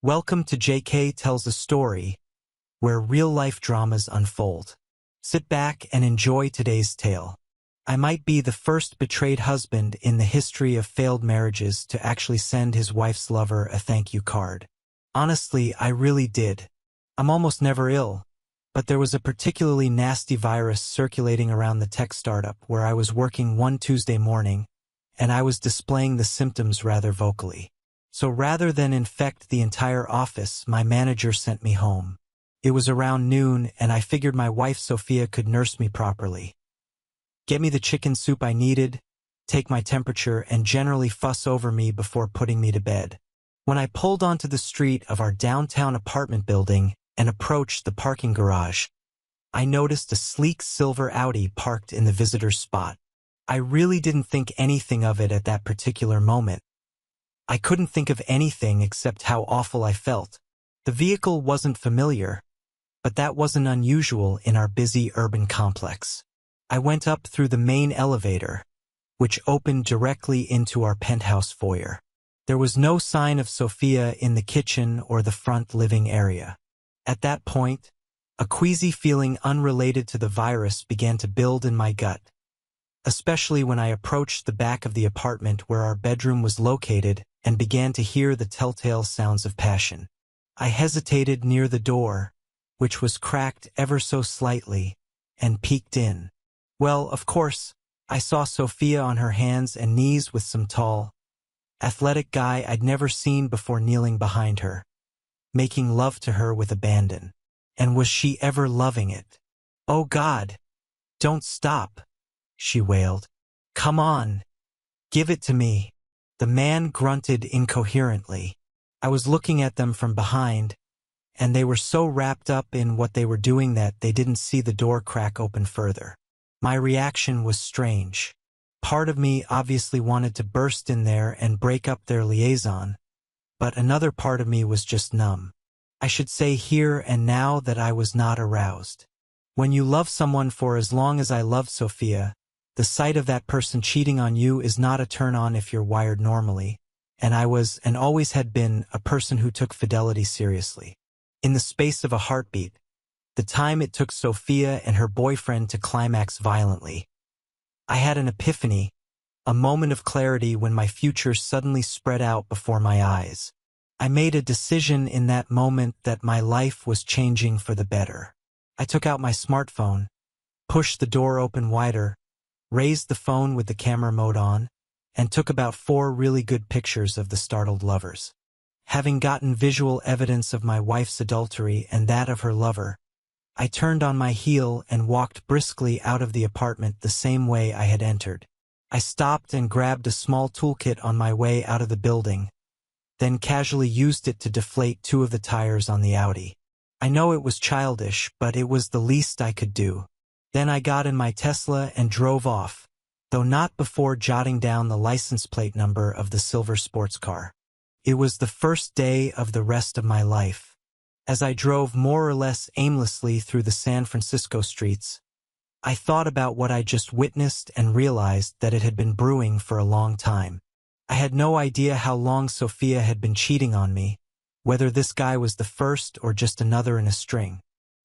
Welcome to JK Tells a Story, where real-life dramas unfold. Sit back and enjoy today's tale. I might be the first betrayed husband in the history of failed marriages to actually send his wife's lover a thank you card. Honestly, I really did. I'm almost never ill, but there was a particularly nasty virus circulating around the tech startup where I was working one Tuesday morning, and I was displaying the symptoms rather vocally. So rather than infect the entire office, my manager sent me home. It was around noon, and I figured my wife Sophia could nurse me properly. Get me the chicken soup I needed, take my temperature, and generally fuss over me before putting me to bed. When I pulled onto the street of our downtown apartment building and approached the parking garage, I noticed a sleek silver Audi parked in the visitor's spot. I really didn't think anything of it at that particular moment. I couldn't think of anything except how awful I felt. The vehicle wasn't familiar, but that wasn't unusual in our busy urban complex. I went up through the main elevator, which opened directly into our penthouse foyer. There was no sign of Sophia in the kitchen or the front living area. At that point, a queasy feeling unrelated to the virus began to build in my gut, especially when I approached the back of the apartment where our bedroom was located and began to hear the telltale sounds of passion. I hesitated near the door, which was cracked ever so slightly, and peeked in. Well, of course, I saw Sophia on her hands and knees with some tall, athletic guy I'd never seen before kneeling behind her, making love to her with abandon. And was she ever loving it? "Oh God, don't stop," she wailed. "Come on, give it to me." The man grunted incoherently. I was looking at them from behind, and they were so wrapped up in what they were doing that they didn't see the door crack open further. My reaction was strange. Part of me obviously wanted to burst in there and break up their liaison, but another part of me was just numb. I should say here and now that I was not aroused. When you love someone for as long as I loved Sophia, the sight of that person cheating on you is not a turn-on if you're wired normally, and I was, and always had been, a person who took fidelity seriously. In the space of a heartbeat, the time it took Sophia and her boyfriend to climax violently, I had an epiphany, a moment of clarity when my future suddenly spread out before my eyes. I made a decision in that moment that my life was changing for the better. I took out my smartphone, pushed the door open wider, raised the phone with the camera mode on, and took about 4 really good pictures of the startled lovers. Having gotten visual evidence of my wife's adultery and that of her lover, I turned on my heel and walked briskly out of the apartment the same way I had entered. I stopped and grabbed a small toolkit on my way out of the building, then casually used it to deflate 2 of the tires on the Audi. I know it was childish, but it was the least I could do. Then I got in my Tesla and drove off, though not before jotting down the license plate number of the silver sports car. It was the first day of the rest of my life. As I drove more or less aimlessly through the San Francisco streets, I thought about what I just witnessed and realized that it had been brewing for a long time. I had no idea how long Sophia had been cheating on me, whether this guy was the first or just another in a string.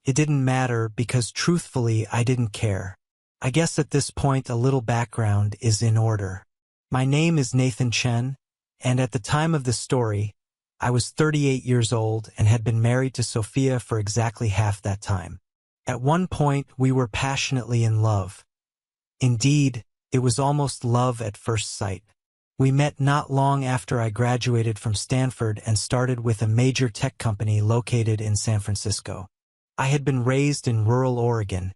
It didn't matter because truthfully I didn't care. I guess at this point a little background is in order. My name is Nathan Chen, and at the time of the story, I was 38 years old and had been married to Sophia for exactly half that time. At one point we were passionately in love. Indeed, it was almost love at first sight. We met not long after I graduated from Stanford and started with a major tech company located in San Francisco. I had been raised in rural Oregon,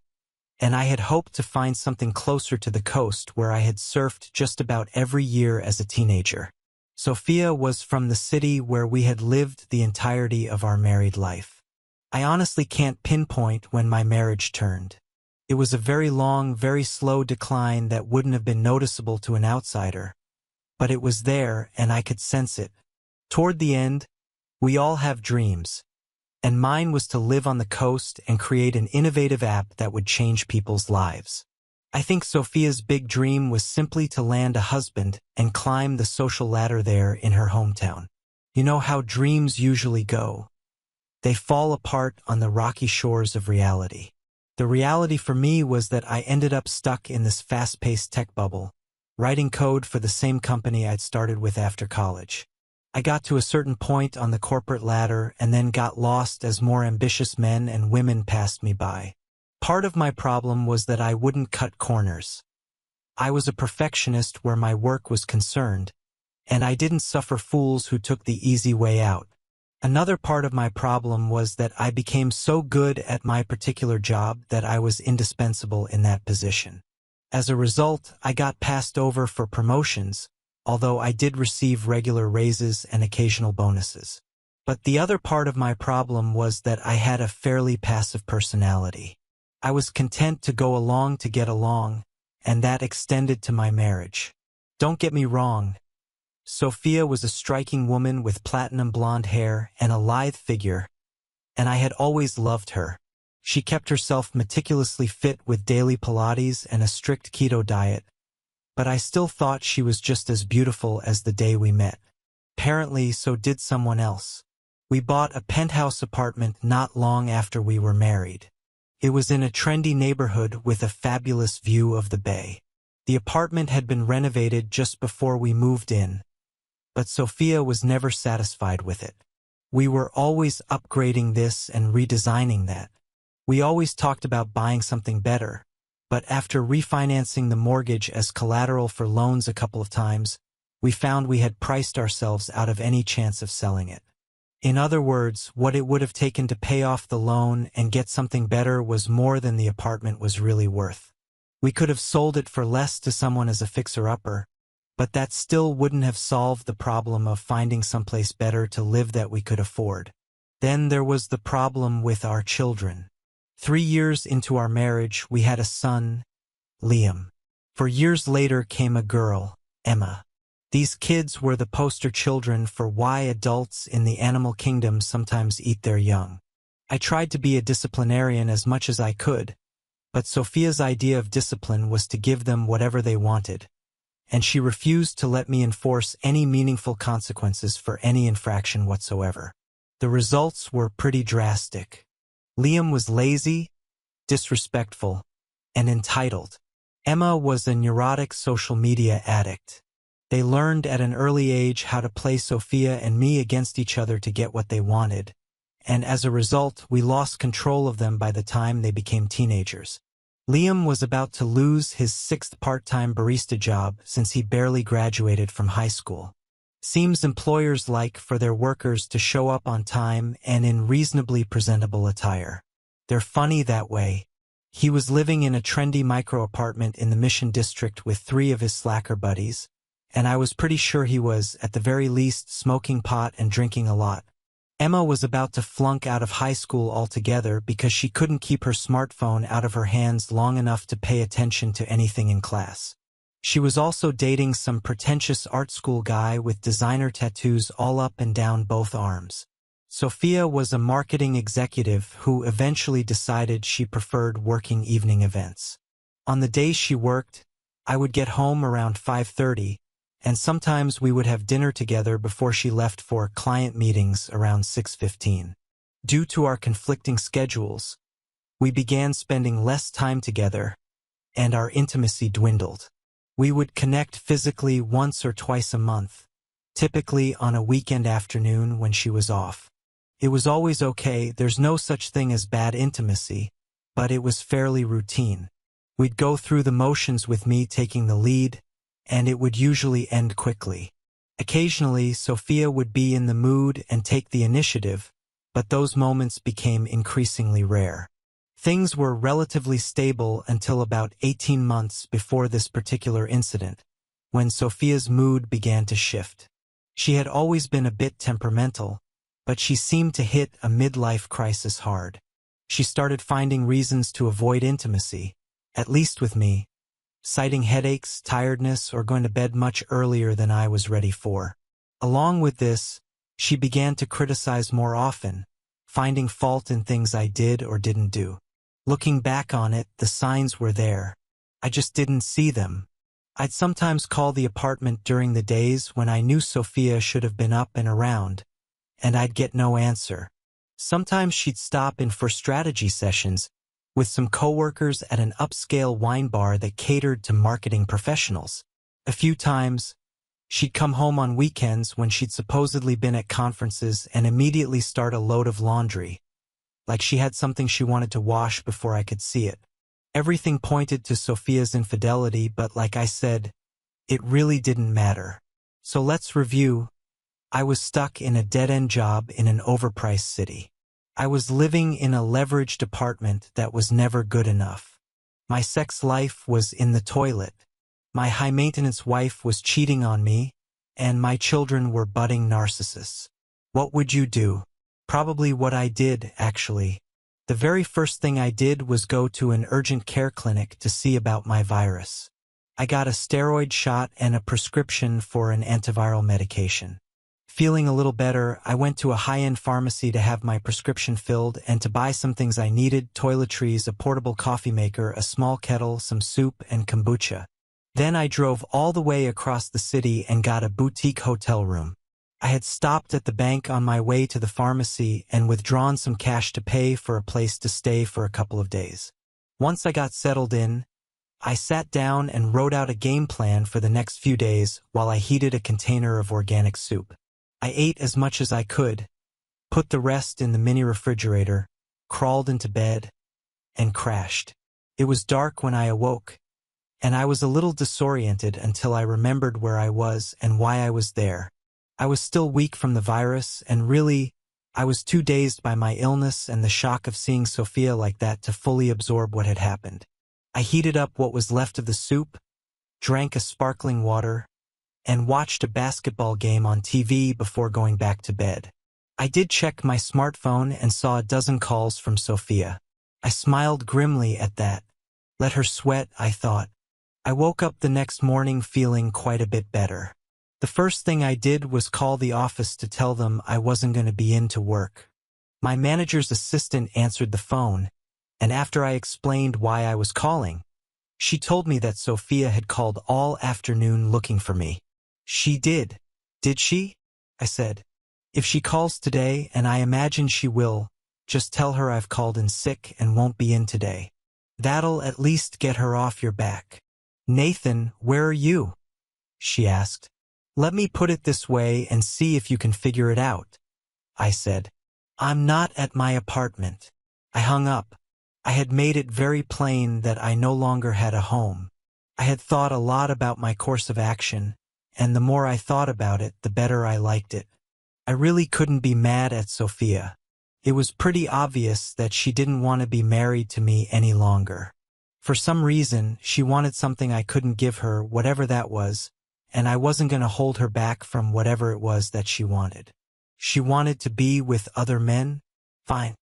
and I had hoped to find something closer to the coast where I had surfed just about every year as a teenager. Sophia was from the city where we had lived the entirety of our married life. I honestly can't pinpoint when my marriage turned. It was a very long, very slow decline that wouldn't have been noticeable to an outsider, but it was there and I could sense it. Toward the end, we all have dreams, and mine was to live on the coast and create an innovative app that would change people's lives. I think Sophia's big dream was simply to land a husband and climb the social ladder there in her hometown. You know how dreams usually go. They fall apart on the rocky shores of reality. The reality for me was that I ended up stuck in this fast-paced tech bubble, writing code for the same company I'd started with after college. I got to a certain point on the corporate ladder and then got lost as more ambitious men and women passed me by. Part of my problem was that I wouldn't cut corners. I was a perfectionist where my work was concerned, and I didn't suffer fools who took the easy way out. Another part of my problem was that I became so good at my particular job that I was indispensable in that position. As a result, I got passed over for promotions, although I did receive regular raises and occasional bonuses. But the other part of my problem was that I had a fairly passive personality. I was content to go along to get along, and that extended to my marriage. Don't get me wrong. Sophia was a striking woman with platinum blonde hair and a lithe figure, and I had always loved her. She kept herself meticulously fit with daily Pilates and a strict keto diet, but I still thought she was just as beautiful as the day we met. Apparently, so did someone else. We bought a penthouse apartment not long after we were married. It was in a trendy neighborhood with a fabulous view of the bay. The apartment had been renovated just before we moved in, but Sophia was never satisfied with it. We were always upgrading this and redesigning that. We always talked about buying something better, but after refinancing the mortgage as collateral for loans a couple of times, we found we had priced ourselves out of any chance of selling it. In other words, what it would have taken to pay off the loan and get something better was more than the apartment was really worth. We could have sold it for less to someone as a fixer-upper, but that still wouldn't have solved the problem of finding someplace better to live that we could afford. Then there was the problem with our children. 3 years into our marriage, we had a son, Liam. 4 years later came a girl, Emma. These kids were the poster children for why adults in the animal kingdom sometimes eat their young. I tried to be a disciplinarian as much as I could, but Sophia's idea of discipline was to give them whatever they wanted, and she refused to let me enforce any meaningful consequences for any infraction whatsoever. The results were pretty drastic. Liam was lazy, disrespectful, and entitled. Emma was a neurotic social media addict. They learned at an early age how to play Sophia and me against each other to get what they wanted, and as a result, we lost control of them by the time they became teenagers. Liam was about to lose his 6th part-time barista job since he barely graduated from high school. Seems employers like for their workers to show up on time and in reasonably presentable attire. They're funny that way. He was living in a trendy micro-apartment in the Mission District with 3 of his slacker buddies, and I was pretty sure he was, at the very least, smoking pot and drinking a lot. Emma was about to flunk out of high school altogether because she couldn't keep her smartphone out of her hands long enough to pay attention to anything in class. She was also dating some pretentious art school guy with designer tattoos all up and down both arms. Sophia was a marketing executive who eventually decided she preferred working evening events. On the days she worked, I would get home around 5:30, and sometimes we would have dinner together before she left for client meetings around 6:15. Due to our conflicting schedules, we began spending less time together, and our intimacy dwindled. We would connect physically once or twice a month, typically on a weekend afternoon when she was off. It was always okay, there's no such thing as bad intimacy, but it was fairly routine. We'd go through the motions with me taking the lead, and it would usually end quickly. Occasionally, Sophia would be in the mood and take the initiative, but those moments became increasingly rare. Things were relatively stable until about 18 months before this particular incident, when Sophia's mood began to shift. She had always been a bit temperamental, but she seemed to hit a midlife crisis hard. She started finding reasons to avoid intimacy, at least with me, citing headaches, tiredness, or going to bed much earlier than I was ready for. Along with this, she began to criticize more often, finding fault in things I did or didn't do. Looking back on it, the signs were there. I just didn't see them. I'd sometimes call the apartment during the days when I knew Sophia should have been up and around, and I'd get no answer. Sometimes she'd stop in for strategy sessions with some coworkers at an upscale wine bar that catered to marketing professionals. A few times, she'd come home on weekends when she'd supposedly been at conferences and immediately start a load of laundry, like she had something she wanted to wash before I could see it. Everything pointed to Sophia's infidelity, but like I said, it really didn't matter. So let's review. I was stuck in a dead-end job in an overpriced city. I was living in a leveraged apartment that was never good enough. My sex life was in the toilet. My high-maintenance wife was cheating on me, and my children were budding narcissists. What would you do? Probably what I did, actually. The very first thing I did was go to an urgent care clinic to see about my virus. I got a steroid shot and a prescription for an antiviral medication. Feeling a little better, I went to a high-end pharmacy to have my prescription filled and to buy some things I needed: toiletries, a portable coffee maker, a small kettle, some soup, and kombucha. Then I drove all the way across the city and got a boutique hotel room. I had stopped at the bank on my way to the pharmacy and withdrawn some cash to pay for a place to stay for a couple of days. Once I got settled in, I sat down and wrote out a game plan for the next few days while I heated a container of organic soup. I ate as much as I could, put the rest in the mini refrigerator, crawled into bed, and crashed. It was dark when I awoke, and I was a little disoriented until I remembered where I was and why I was there. I was still weak from the virus, and really, I was too dazed by my illness and the shock of seeing Sophia like that to fully absorb what had happened. I heated up what was left of the soup, drank a sparkling water, and watched a basketball game on TV before going back to bed. I did check my smartphone and saw a dozen calls from Sophia. I smiled grimly at that. Let her sweat, I thought. I woke up the next morning feeling quite a bit better. The first thing I did was call the office to tell them I wasn't going to be in to work. My manager's assistant answered the phone, and after I explained why I was calling, she told me that Sophia had called all afternoon looking for me. She did she? I said. If she calls today, and I imagine she will, just tell her I've called in sick and won't be in today. That'll at least get her off your back. Nathan, where are you? She asked. Let me put it this way and see if you can figure it out, I said. I'm not at my apartment. I hung up. I had made it very plain that I no longer had a home. I had thought a lot about my course of action, and the more I thought about it, the better I liked it. I really couldn't be mad at Sophia. It was pretty obvious that she didn't want to be married to me any longer. For some reason, she wanted something I couldn't give her, whatever that was, and I wasn't going to hold her back from whatever it was that she wanted. She wanted to be with other men? Fine.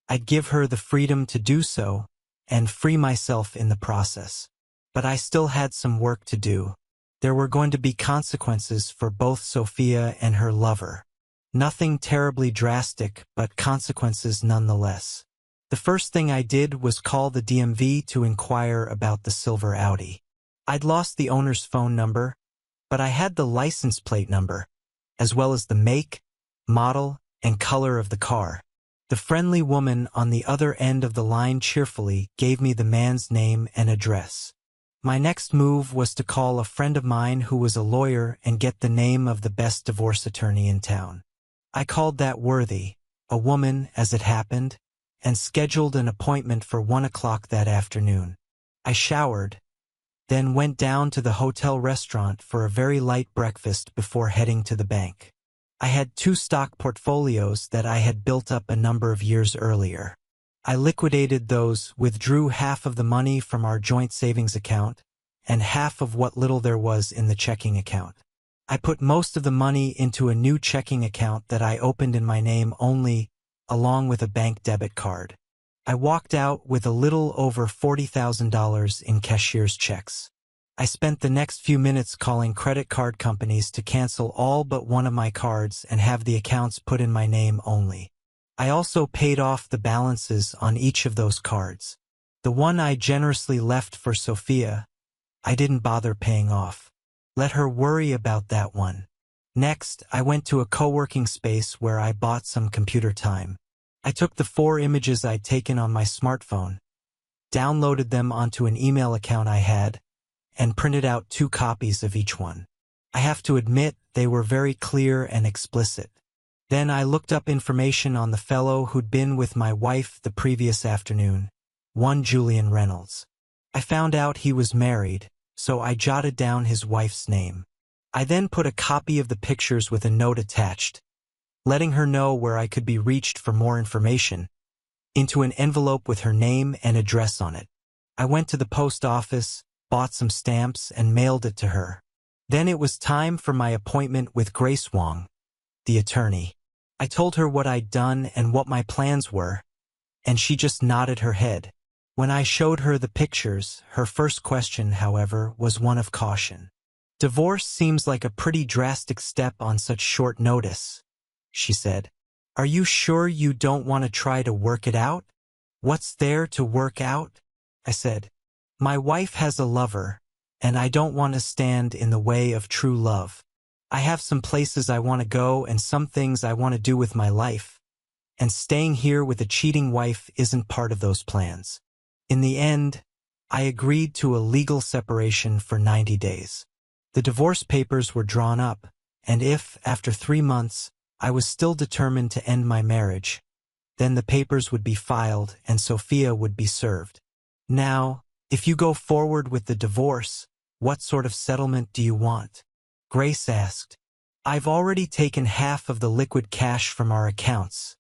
I'd give her the freedom to do so, and free myself in the process. But I still had some work to do. There were going to be consequences for both Sophia and her lover. Nothing terribly drastic, but consequences nonetheless. The first thing I did was call the DMV to inquire about the silver Audi. I'd lost the owner's phone number, but I had the license plate number, as well as the make, model, and color of the car. The friendly woman on the other end of the line cheerfully gave me the man's name and address. My next move was to call a friend of mine who was a lawyer and get the name of the best divorce attorney in town. I called that worthy, a woman as it happened, and scheduled an appointment for 1 o'clock that afternoon. I showered, then went down to the hotel restaurant for a very light breakfast before heading to the bank. I had 2 stock portfolios that I had built up a number of years earlier. I liquidated those, withdrew half of the money from our joint savings account, and half of what little there was in the checking account. I put most of the money into a new checking account that I opened in my name only, along with a bank debit card. I walked out with a little over $40,000 in cashier's checks. I spent the next few minutes calling credit card companies to cancel all but one of my cards and have the accounts put in my name only. I also paid off the balances on each of those cards. The one I generously left for Sophia, I didn't bother paying off. Let her worry about that one. Next, I went to a co-working space where I bought some computer time. I took the 4 images I'd taken on my smartphone, downloaded them onto an email account I had, and printed out 2 copies of each one. I have to admit, they were very clear and explicit. Then I looked up information on the fellow who'd been with my wife the previous afternoon, one Julian Reynolds. I found out he was married, so I jotted down his wife's name. I then put a copy of the pictures with a note attached, letting her know where I could be reached for more information, into an envelope with her name and address on it. I went to the post office, bought some stamps, and mailed it to her. Then it was time for my appointment with Grace Wong, the attorney. I told her what I'd done and what my plans were, and she just nodded her head. When I showed her the pictures, her first question, however, was one of caution. "Divorce seems like a pretty drastic step on such short notice," she said. "Are you sure you don't want to try to work it out?" "What's there to work out?" I said. "My wife has a lover, and I don't want to stand in the way of true love. I have some places I want to go and some things I want to do with my life, and staying here with a cheating wife isn't part of those plans." In the end, I agreed to a legal separation for 90 days. The divorce papers were drawn up, and if, after 3 months, I was still determined to end my marriage, then the papers would be filed and Sophia would be served. "Now, if you go forward with the divorce, what sort of settlement do you want?" Grace asked. "I've already taken half of the liquid cash from our accounts,"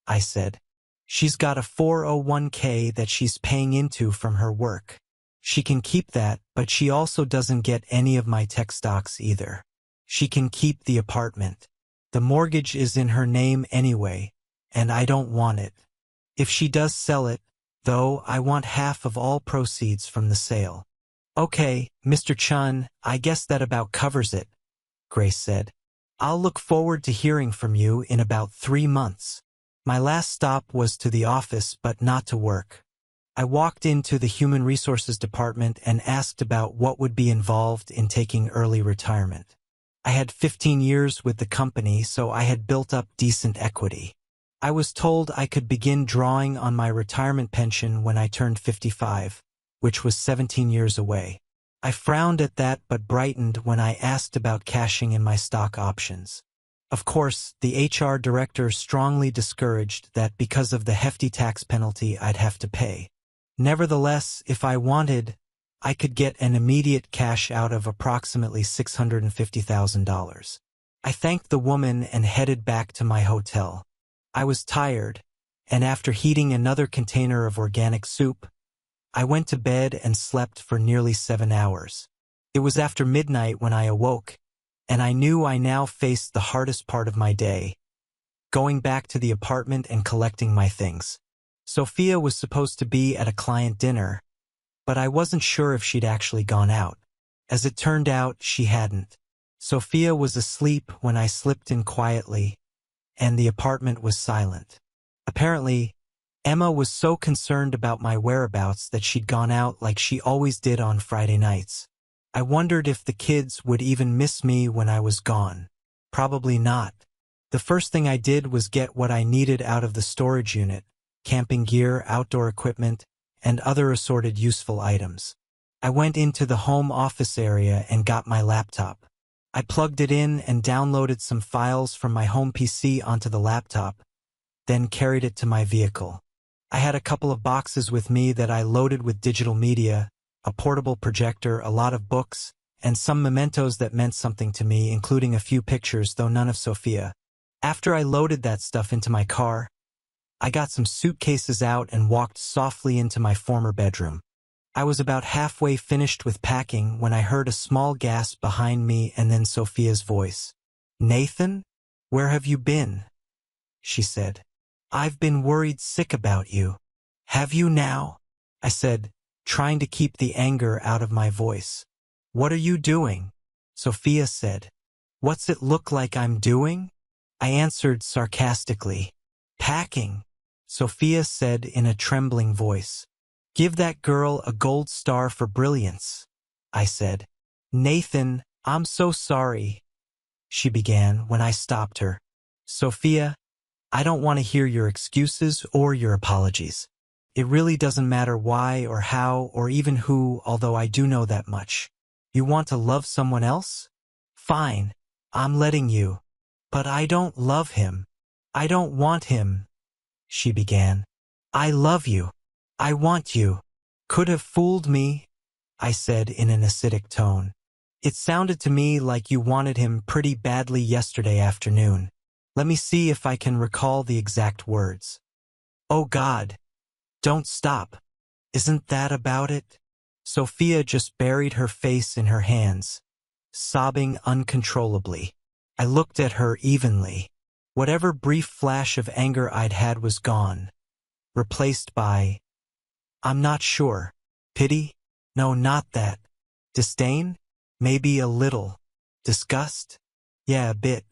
I said. "She's got a 401k that she's paying into from her work. She can keep that, but she also doesn't get any of my tech stocks either. She can keep the apartment. The mortgage is in her name anyway, and I don't want it. If she does sell it, though, I want half of all proceeds from the sale." "Okay, Mr. Chun, I guess that about covers it," Grace said. "I'll look forward to hearing from you in about 3 months. My last stop was to the office, but not to work. I walked into the Human Resources Department and asked about what would be involved in taking early retirement. I had 15 years with the company, so I had built up decent equity. I was told I could begin drawing on my retirement pension when I turned 55, which was 17 years away. I frowned at that but brightened when I asked about cashing in my stock options. Of course, the HR director strongly discouraged that because of the hefty tax penalty I'd have to pay. Nevertheless, if I wanted, I could get an immediate cash out of approximately $650,000. I thanked the woman and headed back to my hotel. I was tired, and after heating another container of organic soup, I went to bed and slept for nearly 7 hours. It was after midnight when I awoke, and I knew I now faced the hardest part of my day, going back to the apartment and collecting my things. Sophia was supposed to be at a client dinner, but I wasn't sure if she'd actually gone out. As it turned out, she hadn't. Sophia was asleep when I slipped in quietly, and the apartment was silent. Apparently, Emma was so concerned about my whereabouts that she'd gone out like she always did on Friday nights. I wondered if the kids would even miss me when I was gone. Probably not. The first thing I did was get what I needed out of the storage unit: camping gear, outdoor equipment, and other assorted useful items. I went into the home office area and got my laptop. I plugged it in and downloaded some files from my home PC onto the laptop, then carried it to my vehicle. I had a couple of boxes with me that I loaded with digital media, a portable projector, a lot of books, and some mementos that meant something to me, including a few pictures, though none of Sophia. After I loaded that stuff into my car, I got some suitcases out and walked softly into my former bedroom. I was about halfway finished with packing when I heard a small gasp behind me and then Sophia's voice. "Nathan, where have you been?" she said. "I've been worried sick about you." "Have you now?" I said, trying to keep the anger out of my voice. "What are you doing?" Sophia said. "What's it look like I'm doing?" I answered sarcastically. "Packing," Sophia said in a trembling voice. "Give that girl a gold star for brilliance. I said. "Nathan, I'm so sorry," she began when I stopped her. "Sophia, I don't want to hear your excuses or your apologies. It really doesn't matter why or how or even who, although I do know that much. You want to love someone else? Fine, I'm letting you. But I don't love him. I don't want him," she began. "I love you. I want you." "Could have fooled me," I said in an acidic tone. "It sounded to me like you wanted him pretty badly yesterday afternoon. Let me see if I can recall the exact words." "Oh God, don't stop. Isn't that about it?" Sophia just buried her face in her hands, sobbing uncontrollably. I looked at her evenly. Whatever brief flash of anger I'd had was gone, replaced by, I'm not sure. Pity? No, not that. Disdain? Maybe a little. Disgust? Yeah, a bit.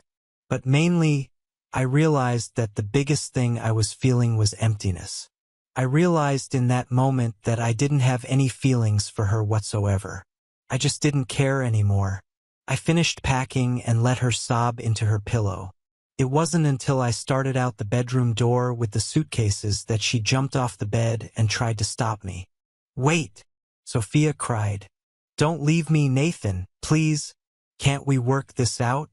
But mainly, I realized that the biggest thing I was feeling was emptiness. I realized in that moment that I didn't have any feelings for her whatsoever. I just didn't care anymore. I finished packing and let her sob into her pillow. It wasn't until I started out the bedroom door with the suitcases that she jumped off the bed and tried to stop me. "Wait!" Sophia cried. "Don't leave me, Nathan, please. Can't we work this out?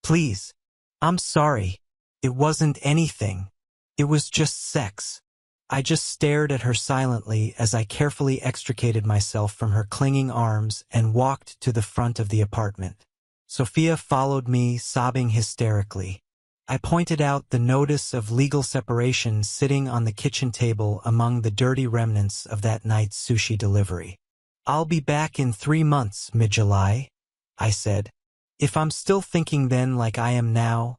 Please. I'm sorry. It wasn't anything. It was just sex." I just stared at her silently as I carefully extricated myself from her clinging arms and walked to the front of the apartment. Sophia followed me, sobbing hysterically. I pointed out the notice of legal separation sitting on the kitchen table among the dirty remnants of that night's sushi delivery. "I'll be back in 3 months, mid-July," I said. "If I'm still thinking then like I am now,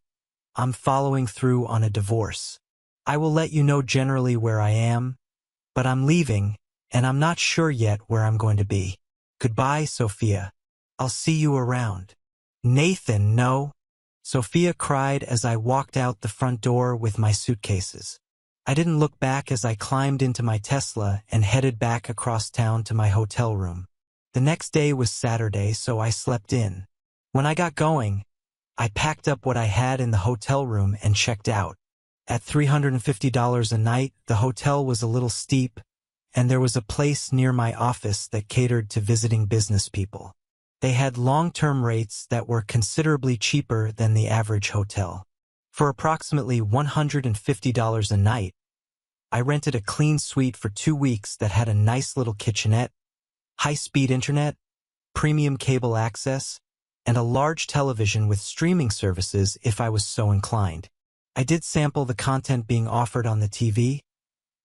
I'm following through on a divorce. I will let you know generally where I am, but I'm leaving, and I'm not sure yet where I'm going to be. Goodbye, Sophia. I'll see you around." "Nathan, no," Sophia cried as I walked out the front door with my suitcases. I didn't look back as I climbed into my Tesla and headed back across town to my hotel room. The next day was Saturday, so I slept in. When I got going, I packed up what I had in the hotel room and checked out. At $350 a night, the hotel was a little steep, and there was a place near my office that catered to visiting business people. They had long-term rates that were considerably cheaper than the average hotel. For approximately $150 a night, I rented a clean suite for 2 weeks that had a nice little kitchenette, high-speed internet, premium cable access, and a large television with streaming services if I was so inclined. I did sample the content being offered on the TV,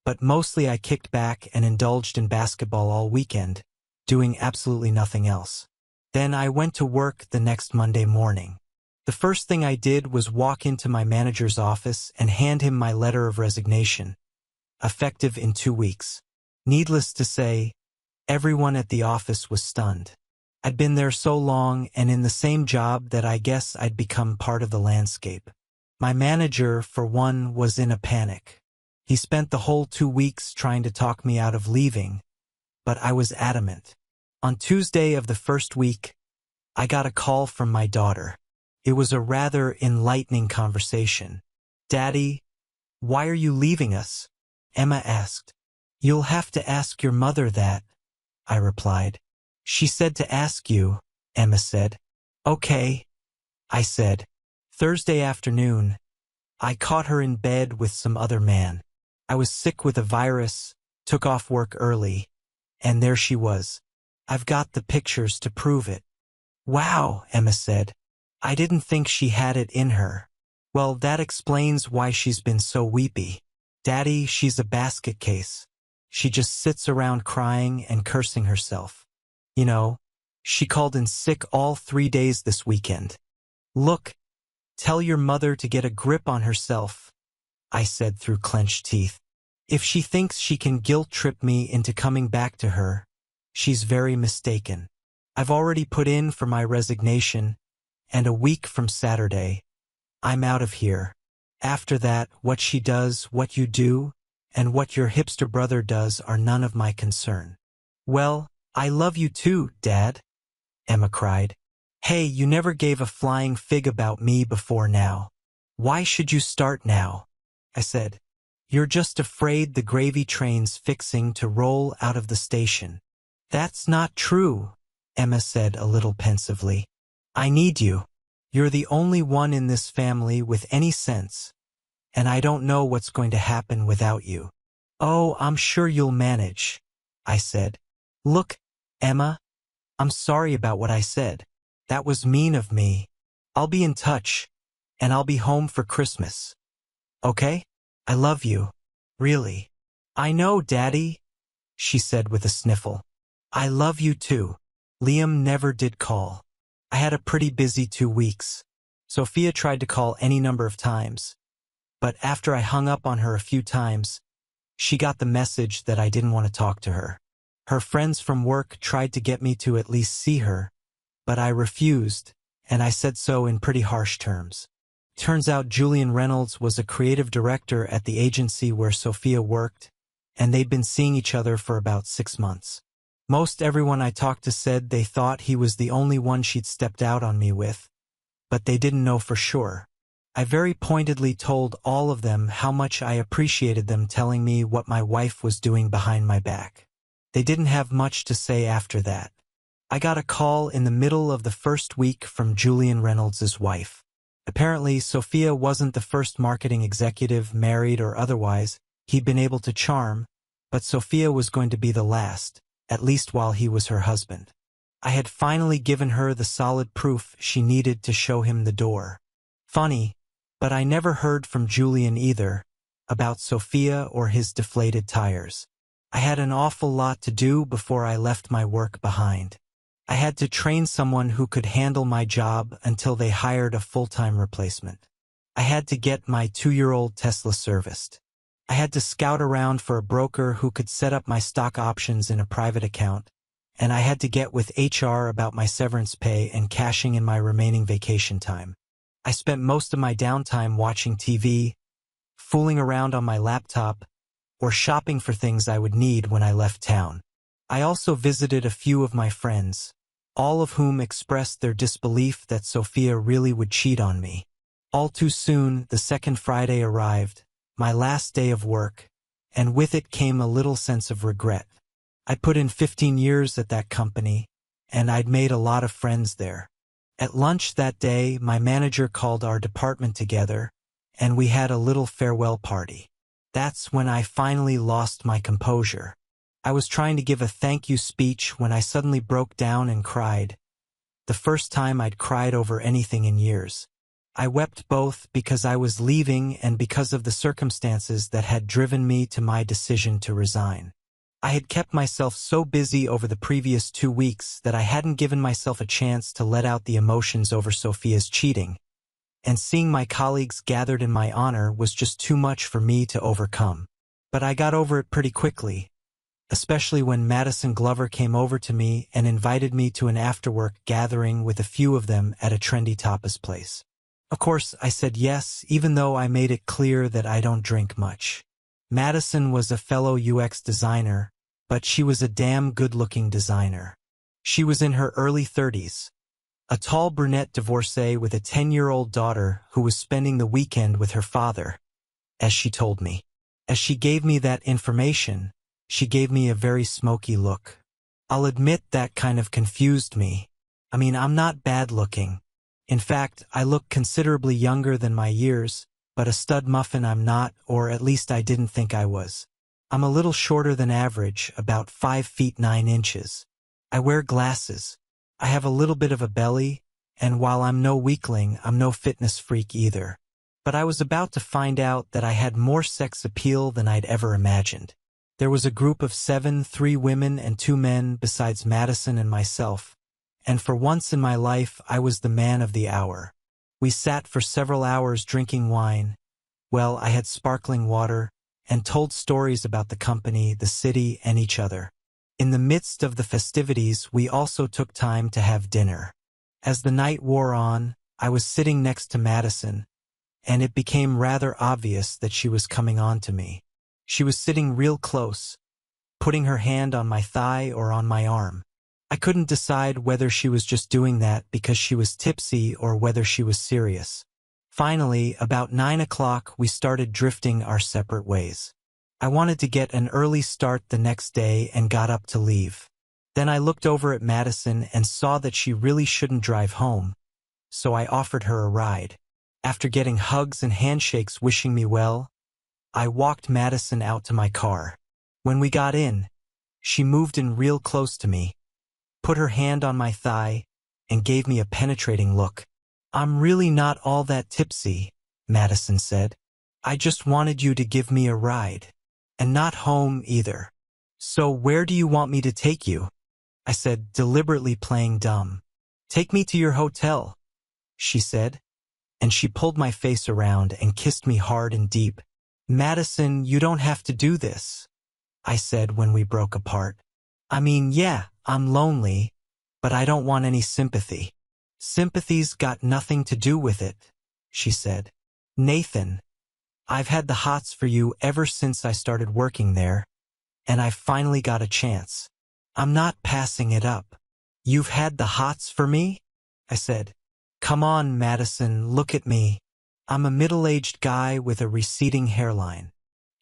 but mostly I kicked back and indulged in basketball all weekend, doing absolutely nothing else. Then I went to work the next Monday morning. The first thing I did was walk into my manager's office and hand him my letter of resignation, effective in 2 weeks. Needless to say, everyone at the office was stunned. I'd been there so long and in the same job that I guess I'd become part of the landscape. My manager, for one, was in a panic. He spent the whole 2 weeks trying to talk me out of leaving, but I was adamant. On Tuesday of the first week, I got a call from my daughter. It was a rather enlightening conversation. "Daddy, why are you leaving us?" Emma asked. "You'll have to ask your mother that," I replied. "She said to ask you," Emma said. "Okay," I said. Thursday afternoon, I caught her in bed with some other man. I was sick with a virus, took off work early, and there she was. I've got the pictures to prove it. "Wow," Emma said. "I didn't think she had it in her." "Well, that explains why she's been so weepy. Daddy, she's a basket case. She just sits around crying and cursing herself. You know, she called in sick all 3 days this weekend. Look, tell your mother to get a grip on herself," I said through clenched teeth. "If she thinks she can guilt-trip me into coming back to her, she's very mistaken. I've already put in for my resignation, and a week from Saturday, I'm out of here. After that, what she does, what you do, and what your hipster brother does are none of my concern." "Well, I love you too, Dad," Emma cried. Hey, you never gave a flying fig about me before now. Why should you start now? I said. You're just afraid the gravy train's fixing to roll out of the station. That's not true, Emma said a little pensively. I need you. You're the only one in this family with any sense, and I don't know what's going to happen without you. Oh, I'm sure you'll manage, I said. Look, Emma, I'm sorry about what I said. That was mean of me. I'll be in touch, and I'll be home for Christmas. Okay? I love you. Really. I know, Daddy, she said with a sniffle. I love you too. Liam never did call. I had a pretty busy 2 weeks. Sophia tried to call any number of times, but after I hung up on her a few times, she got the message that I didn't want to talk to her. Her friends from work tried to get me to at least see her, but I refused, and I said so in pretty harsh terms. Turns out Julian Reynolds was a creative director at the agency where Sophia worked, and they'd been seeing each other for about 6 months. Most everyone I talked to said they thought he was the only one she'd stepped out on me with, but they didn't know for sure. I very pointedly told all of them how much I appreciated them telling me what my wife was doing behind my back. They didn't have much to say after that. I got a call in the middle of the first week from Julian Reynolds' wife. Apparently, Sophia wasn't the first marketing executive, married or otherwise, he'd been able to charm, but Sophia was going to be the last, at least while he was her husband. I had finally given her the solid proof she needed to show him the door. Funny, but I never heard from Julian either, about Sophia or his deflated tires. I had an awful lot to do before I left my work behind. I had to train someone who could handle my job until they hired a full-time replacement. I had to get my 2-year-old Tesla serviced. I had to scout around for a broker who could set up my stock options in a private account, and I had to get with HR about my severance pay and cashing in my remaining vacation time. I spent most of my downtime watching TV, fooling around on my laptop, or shopping for things I would need when I left town. I also visited a few of my friends, all of whom expressed their disbelief that Sophia really would cheat on me. All too soon, the second Friday arrived, my last day of work, and with it came a little sense of regret. I put in 15 years at that company, and I'd made a lot of friends there. At lunch that day, my manager called our department together, and we had a little farewell party. That's when I finally lost my composure. I was trying to give a thank you speech when I suddenly broke down and cried. The first time I'd cried over anything in years. I wept both because I was leaving and because of the circumstances that had driven me to my decision to resign. I had kept myself so busy over the previous 2 weeks that I hadn't given myself a chance to let out the emotions over Sophia's cheating, and seeing my colleagues gathered in my honor was just too much for me to overcome. But I got over it pretty quickly, especially when Madison Glover came over to me and invited me to an after-work gathering with a few of them at a trendy tapas place. Of course, I said yes, even though I made it clear that I don't drink much. Madison was a fellow UX designer, but she was a damn good-looking designer. She was in her early 30s, a tall brunette divorcee with a 10-year-old daughter who was spending the weekend with her father, as she told me. As she gave me that information, she gave me a very smoky look. I'll admit that kind of confused me. I mean, I'm not bad-looking. In fact, I look considerably younger than my years, but a stud muffin I'm not, or at least I didn't think I was. I'm a little shorter than average, about 5 feet 9 inches. I wear glasses. I have a little bit of a belly, and while I'm no weakling, I'm no fitness freak either. But I was about to find out that I had more sex appeal than I'd ever imagined. There was a group of 7, 3 women and 2 men besides Madison and myself, and for once in my life I was the man of the hour. We sat for several hours drinking wine. Well, I had sparkling water, and told stories about the company, the city, and each other. In the midst of the festivities, we also took time to have dinner. As the night wore on, I was sitting next to Madison, and it became rather obvious that she was coming on to me. She was sitting real close, putting her hand on my thigh or on my arm. I couldn't decide whether she was just doing that because she was tipsy or whether she was serious. Finally, about 9 o'clock, we started drifting our separate ways. I wanted to get an early start the next day and got up to leave. Then I looked over at Madison and saw that she really shouldn't drive home, so I offered her a ride. After getting hugs and handshakes wishing me well, I walked Madison out to my car. When we got in, she moved in real close to me, put her hand on my thigh, and gave me a penetrating look. "I'm really not all that tipsy," Madison said. "I just wanted you to give me a ride. And not home either. So where do you want me to take you?" I said, deliberately playing dumb. "Take me to your hotel," she said, and she pulled my face around and kissed me hard and deep. "Madison, you don't have to do this," I said when we broke apart. "I mean, yeah, I'm lonely, but I don't want any sympathy." "Sympathy's got nothing to do with it," she said. "Nathan, I've had the hots for you ever since I started working there, and I've finally got a chance. I'm not passing it up." "You've had the hots for me?" I said. "Come on, Madison, look at me. I'm a middle-aged guy with a receding hairline."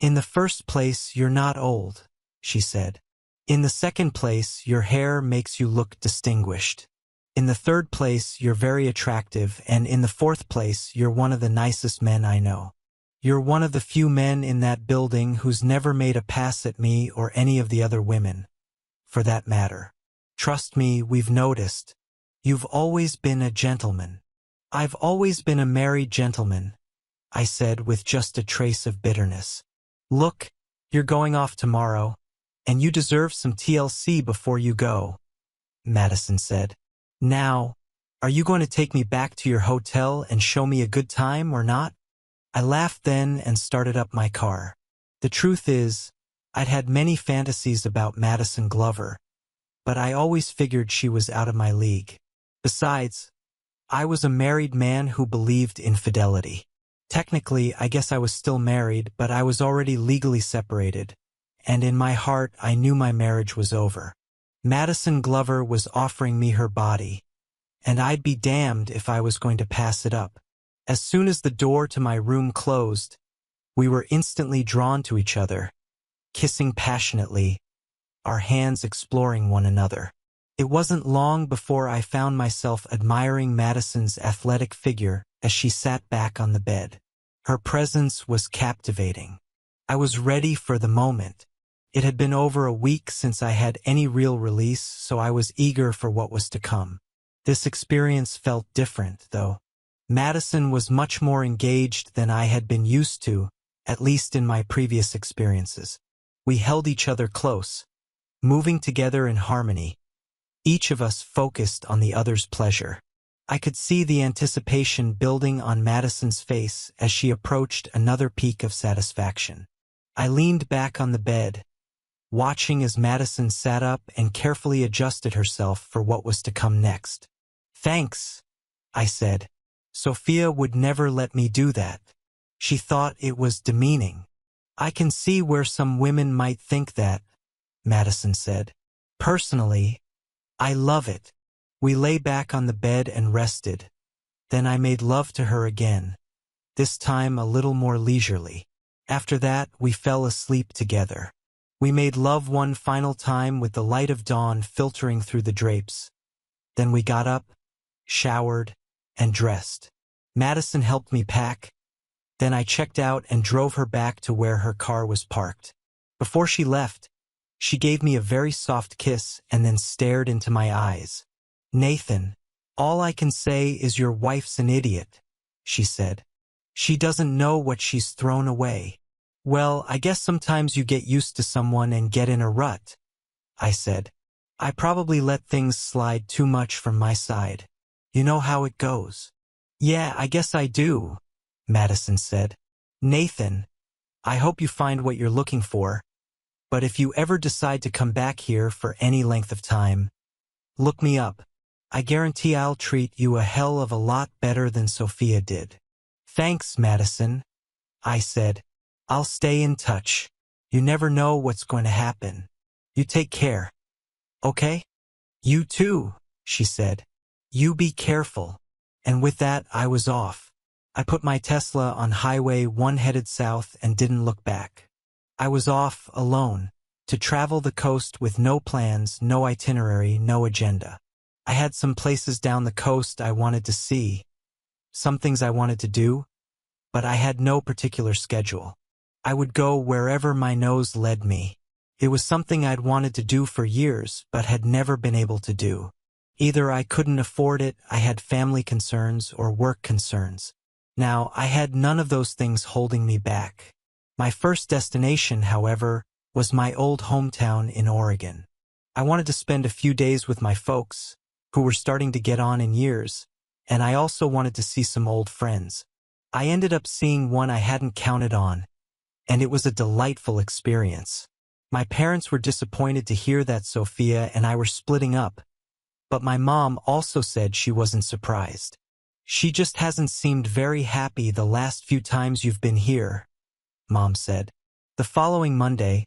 "In the first place, you're not old," she said. "In the second place, your hair makes you look distinguished. In the third place, you're very attractive, and in the fourth place, you're one of the nicest men I know. You're one of the few men in that building who's never made a pass at me or any of the other women, for that matter. Trust me, we've noticed. You've always been a gentleman." "I've always been a married gentleman," I said with just a trace of bitterness. "Look, you're going off tomorrow, and you deserve some TLC before you go," Madison said. "Now, are you going to take me back to your hotel and show me a good time or not?" I laughed then and started up my car. The truth is, I'd had many fantasies about Madison Glover, but I always figured she was out of my league. Besides, I was a married man who believed in fidelity. Technically, I guess I was still married, but I was already legally separated, and in my heart I knew my marriage was over. Madison Glover was offering me her body, and I'd be damned if I was going to pass it up. As soon as the door to my room closed, we were instantly drawn to each other, kissing passionately, our hands exploring one another. It wasn't long before I found myself admiring Madison's athletic figure as she sat back on the bed. Her presence was captivating. I was ready for the moment. It had been over a week since I had any real release, so I was eager for what was to come. This experience felt different, though. Madison was much more engaged than I had been used to, at least in my previous experiences. We held each other close, moving together in harmony, each of us focused on the other's pleasure. I could see the anticipation building on Madison's face as she approached another peak of satisfaction. I leaned back on the bed, watching as Madison sat up and carefully adjusted herself for what was to come next. "Thanks," I said. "Sophia would never let me do that. She thought it was demeaning." "I can see where some women might think that," Madison said. "Personally, I love it." We lay back on the bed and rested. Then I made love to her again, this time a little more leisurely. After that, we fell asleep together. We made love one final time with the light of dawn filtering through the drapes. Then we got up, showered, and dressed. Madison helped me pack. Then I checked out and drove her back to where her car was parked. Before she left, she gave me a very soft kiss and then stared into my eyes. "Nathan, all I can say is your wife's an idiot," she said. "She doesn't know what she's thrown away." "Well, I guess sometimes you get used to someone and get in a rut," I said. "I probably let things slide too much from my side. You know how it goes." "Yeah, I guess I do," Madison said. "Nathan, I hope you find what you're looking for, but if you ever decide to come back here for any length of time, look me up. I guarantee I'll treat you a hell of a lot better than Sophia did." "Thanks, Madison," I said. "I'll stay in touch. You never know what's going to happen. You take care. Okay?" You too, she said. You be careful. And with that, I was off. I put my Tesla on Highway 1 headed south and didn't look back. I was off, alone, to travel the coast with no plans, no itinerary, no agenda. I had some places down the coast I wanted to see, some things I wanted to do, but I had no particular schedule. I would go wherever my nose led me. It was something I'd wanted to do for years, but had never been able to do. Either I couldn't afford it, I had family concerns, or work concerns. Now, I had none of those things holding me back. My first destination, however, was my old hometown in Oregon. I wanted to spend a few days with my folks, who were starting to get on in years, and I also wanted to see some old friends. I ended up seeing one I hadn't counted on, and it was a delightful experience. My parents were disappointed to hear that Sophia and I were splitting up, but my mom also said she wasn't surprised. She just hasn't seemed very happy the last few times you've been here, Mom said. The following Monday,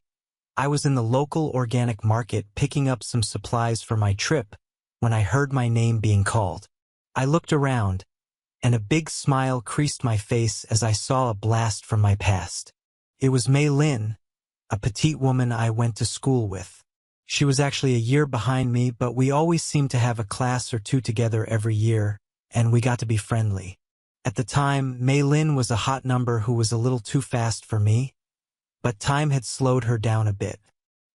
I was in the local organic market picking up some supplies for my trip when I heard my name being called. I looked around, and a big smile creased my face as I saw a blast from my past. It was Mei Lin, a petite woman I went to school with. She was actually a year behind me, but we always seemed to have a class or two together every year, and we got to be friendly. At the time, Mei Lin was a hot number who was a little too fast for me, but time had slowed her down a bit.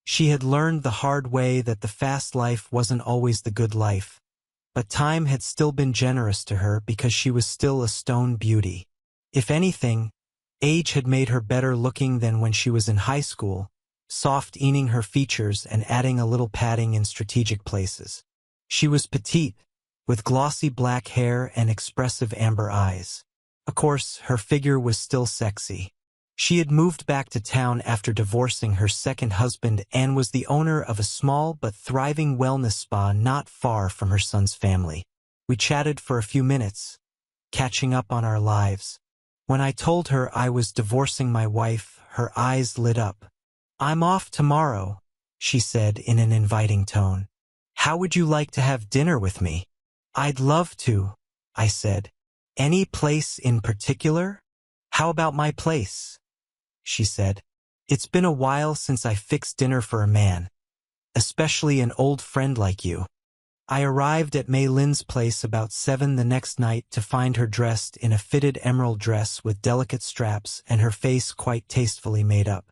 She had learned the hard way that the fast life wasn't always the good life, but time had still been generous to her because she was still a stone beauty. If anything, age had made her better looking than when she was in high school, soft-ening her features and adding a little padding in strategic places. She was petite, with glossy black hair and expressive amber eyes. Of course, her figure was still sexy. She had moved back to town after divorcing her second husband and was the owner of a small but thriving wellness spa not far from her son's family. We chatted for a few minutes, catching up on our lives. When I told her I was divorcing my wife, her eyes lit up. "I'm off tomorrow," she said in an inviting tone. "How would you like to have dinner with me?" "I'd love to," I said. "Any place in particular?" "How about my place?" she said. "It's been a while since I fixed dinner for a man, especially an old friend like you." I arrived at Mei Lin's place about 7 the next night to find her dressed in a fitted emerald dress with delicate straps and her face quite tastefully made up.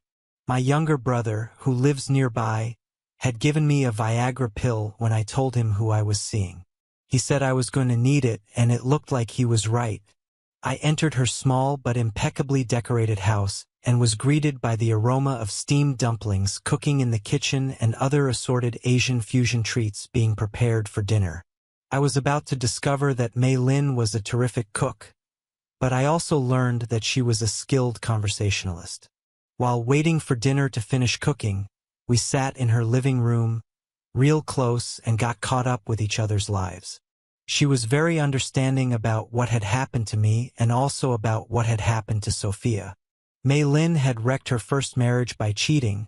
My younger brother, who lives nearby, had given me a Viagra pill when I told him who I was seeing. He said I was going to need it, and it looked like he was right. I entered her small but impeccably decorated house and was greeted by the aroma of steamed dumplings cooking in the kitchen and other assorted Asian fusion treats being prepared for dinner. I was about to discover that Mei Lin was a terrific cook, but I also learned that she was a skilled conversationalist. While waiting for dinner to finish cooking, we sat in her living room, real close, and got caught up with each other's lives. She was very understanding about what had happened to me and also about what had happened to Sophia. Mei Lin had wrecked her first marriage by cheating,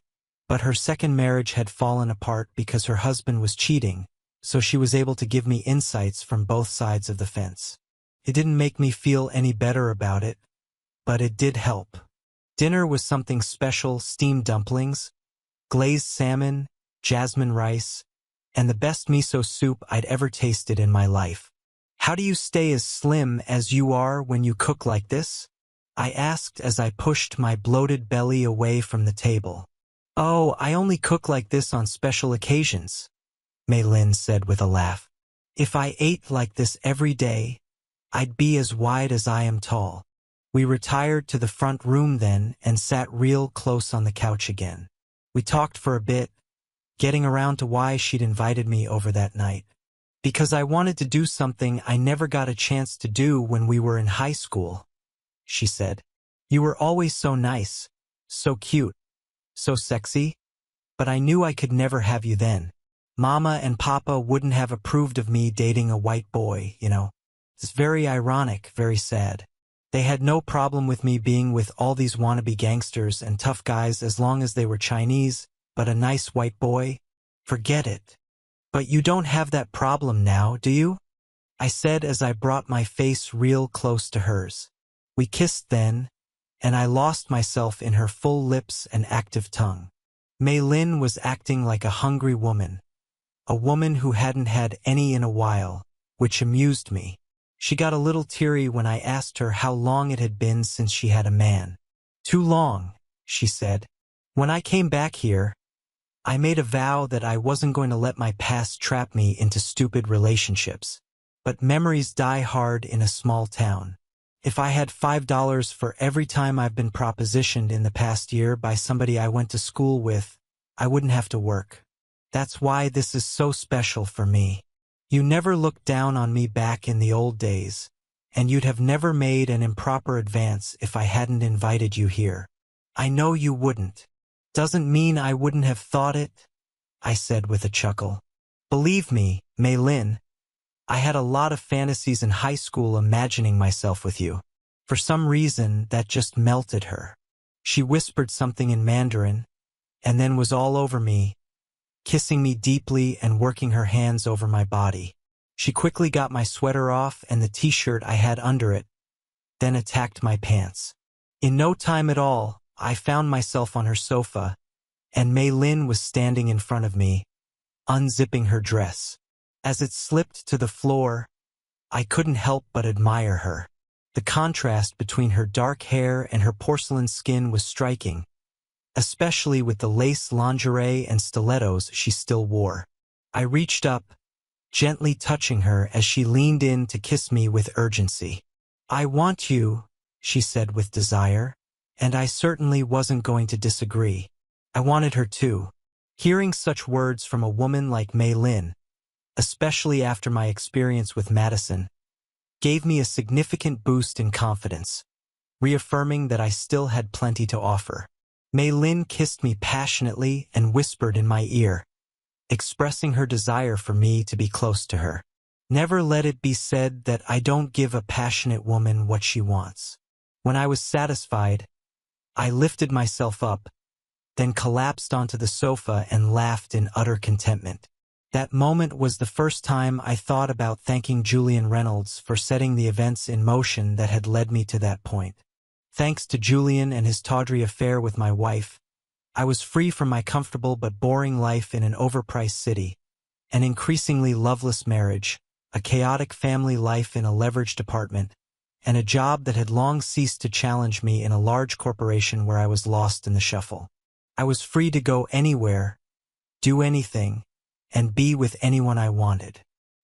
but her second marriage had fallen apart because her husband was cheating, so she was able to give me insights from both sides of the fence. It didn't make me feel any better about it, but it did help. Dinner was something special: steamed dumplings, glazed salmon, jasmine rice, and the best miso soup I'd ever tasted in my life. "How do you stay as slim as you are when you cook like this?" I asked as I pushed my bloated belly away from the table. "Oh, I only cook like this on special occasions," Mei Lin said with a laugh. "If I ate like this every day, I'd be as wide as I am tall." We retired to the front room then and sat real close on the couch again. We talked for a bit, getting around to why she'd invited me over that night. "Because I wanted to do something I never got a chance to do when we were in high school," she said. "You were always so nice, so cute, so sexy, but I knew I could never have you then. Mama and Papa wouldn't have approved of me dating a white boy, you know. It's very ironic, very sad. They had no problem with me being with all these wannabe gangsters and tough guys as long as they were Chinese, but a nice white boy? Forget it. But you don't have that problem now, do you? I said as I brought my face real close to hers. We kissed then, and I lost myself in her full lips and active tongue. Mei Lin was acting like a hungry woman, a woman who hadn't had any in a while, which amused me. She got a little teary when I asked her how long it had been since she had a man. Too long, she said. When I came back here, I made a vow that I wasn't going to let my past trap me into stupid relationships. But memories die hard in a small town. If I had $5 for every time I've been propositioned in the past year by somebody I went to school with, I wouldn't have to work. That's why this is so special for me. You never looked down on me back in the old days, and you'd have never made an improper advance if I hadn't invited you here. I know you wouldn't. Doesn't mean I wouldn't have thought it, I said with a chuckle. Believe me, Mei Lin, I had a lot of fantasies in high school imagining myself with you. For some reason, that just melted her. She whispered something in Mandarin, and then was all over me, kissing me deeply and working her hands over my body. She quickly got my sweater off and the t-shirt I had under it, then attacked my pants. In no time at all, I found myself on her sofa, and Mei Lin was standing in front of me, unzipping her dress. As it slipped to the floor, I couldn't help but admire her. The contrast between her dark hair and her porcelain skin was striking, especially with the lace lingerie and stilettos she still wore. I reached up, gently touching her as she leaned in to kiss me with urgency. I want you, she said with desire, and I certainly wasn't going to disagree. I wanted her too. Hearing such words from a woman like Mei Lin, especially after my experience with Madison, gave me a significant boost in confidence, reaffirming that I still had plenty to offer. Mei Lin kissed me passionately and whispered in my ear, expressing her desire for me to be close to her. Never let it be said that I don't give a passionate woman what she wants. When I was satisfied, I lifted myself up, then collapsed onto the sofa and laughed in utter contentment. That moment was the first time I thought about thanking Julian Reynolds for setting the events in motion that had led me to that point. Thanks to Julian and his tawdry affair with my wife, I was free from my comfortable but boring life in an overpriced city, an increasingly loveless marriage, a chaotic family life in a leveraged apartment, and a job that had long ceased to challenge me in a large corporation where I was lost in the shuffle. I was free to go anywhere, do anything, and be with anyone I wanted.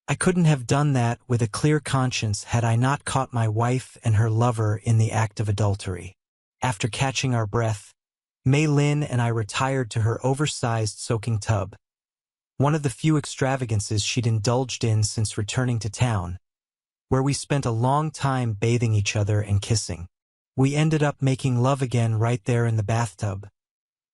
I couldn't have done that with a clear conscience had I not caught my wife and her lover in the act of adultery. After catching our breath, Mei Lin and I retired to her oversized soaking tub, one of the few extravagances she'd indulged in since returning to town, where we spent a long time bathing each other and kissing. We ended up making love again right there in the bathtub,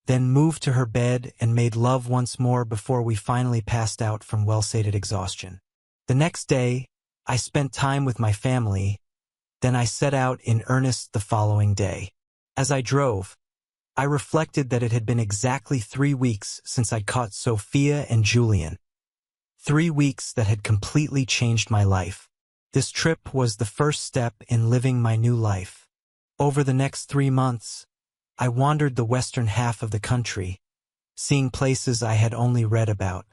then moved to her bed and made love once more before we finally passed out from well-sated exhaustion. The next day, I spent time with my family, then I set out in earnest the following day. As I drove, I reflected that it had been exactly 3 weeks since I caught Sophia and Julian. 3 weeks that had completely changed my life. This trip was the first step in living my new life. Over the next 3 months, I wandered the western half of the country, seeing places I had only read about.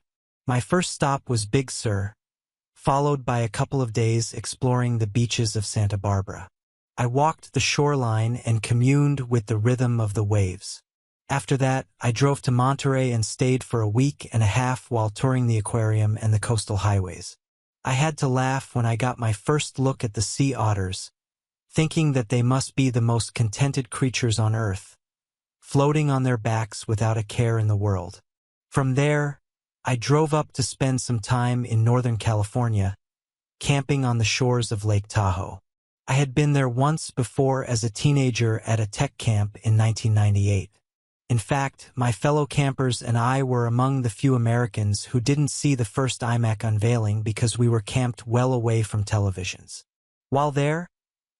My first stop was Big Sur, followed by a couple of days exploring the beaches of Santa Barbara. I walked the shoreline and communed with the rhythm of the waves. After that, I drove to Monterey and stayed for a week and a half while touring the aquarium and the coastal highways. I had to laugh when I got my first look at the sea otters, thinking that they must be the most contented creatures on earth, floating on their backs without a care in the world. From there, I drove up to spend some time in Northern California, camping on the shores of Lake Tahoe. I had been there once before as a teenager at a tech camp in 1998. In fact, my fellow campers and I were among the few Americans who didn't see the first iMac unveiling because we were camped well away from televisions. While there,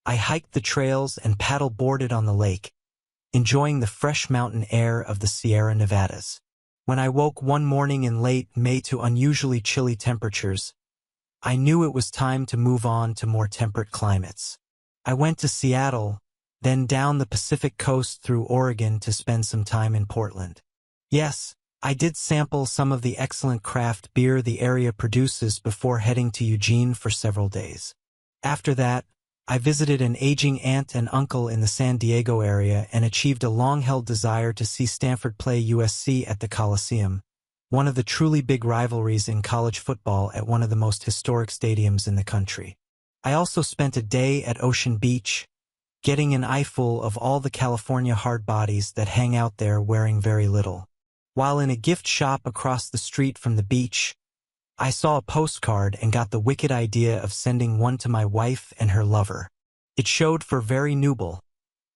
I hiked the trails and paddle-boarded on the lake, enjoying the fresh mountain air of the Sierra Nevadas. When I woke one morning in late May to unusually chilly temperatures, I knew it was time to move on to more temperate climates. I went to Seattle, then down the Pacific coast through Oregon to spend some time in Portland. Yes, I did sample some of the excellent craft beer the area produces before heading to Eugene for several days. After that, I visited an aging aunt and uncle in the San Diego area and achieved a long-held desire to see Stanford play USC at the Coliseum, one of the truly big rivalries in college football at one of the most historic stadiums in the country. I also spent a day at Ocean Beach, getting an eyeful of all the California hardbodies that hang out there wearing very little. While in a gift shop across the street from the beach, I saw a postcard and got the wicked idea of sending one to my wife and her lover. It showed for very nubile,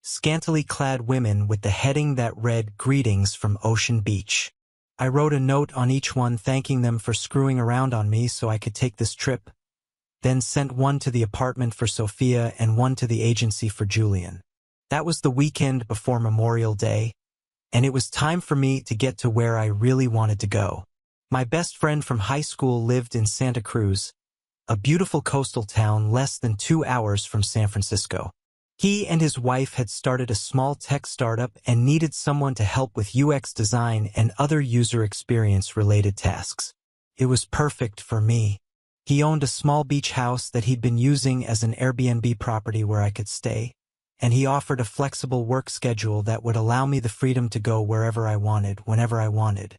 scantily clad women with the heading that read, "Greetings from Ocean Beach." I wrote a note on each one thanking them for screwing around on me so I could take this trip, then sent one to the apartment for Sophia and one to the agency for Julian. That was the weekend before Memorial Day, and it was time for me to get to where I really wanted to go. My best friend from high school lived in Santa Cruz, a beautiful coastal town less than 2 hours from San Francisco. He and his wife had started a small tech startup and needed someone to help with UX design and other user experience-related tasks. It was perfect for me. He owned a small beach house that he'd been using as an Airbnb property where I could stay, and he offered a flexible work schedule that would allow me the freedom to go wherever I wanted, whenever I wanted.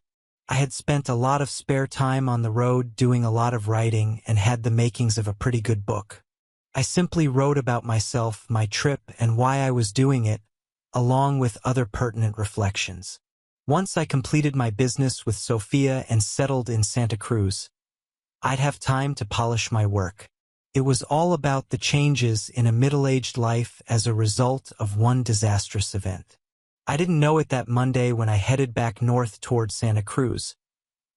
I had spent a lot of spare time on the road doing a lot of writing and had the makings of a pretty good book. I simply wrote about myself, my trip, and why I was doing it, along with other pertinent reflections. Once I completed my business with Sophia and settled in Santa Cruz, I'd have time to polish my work. It was all about the changes in a middle-aged life as a result of one disastrous event. I didn't know it that Monday when I headed back north toward Santa Cruz,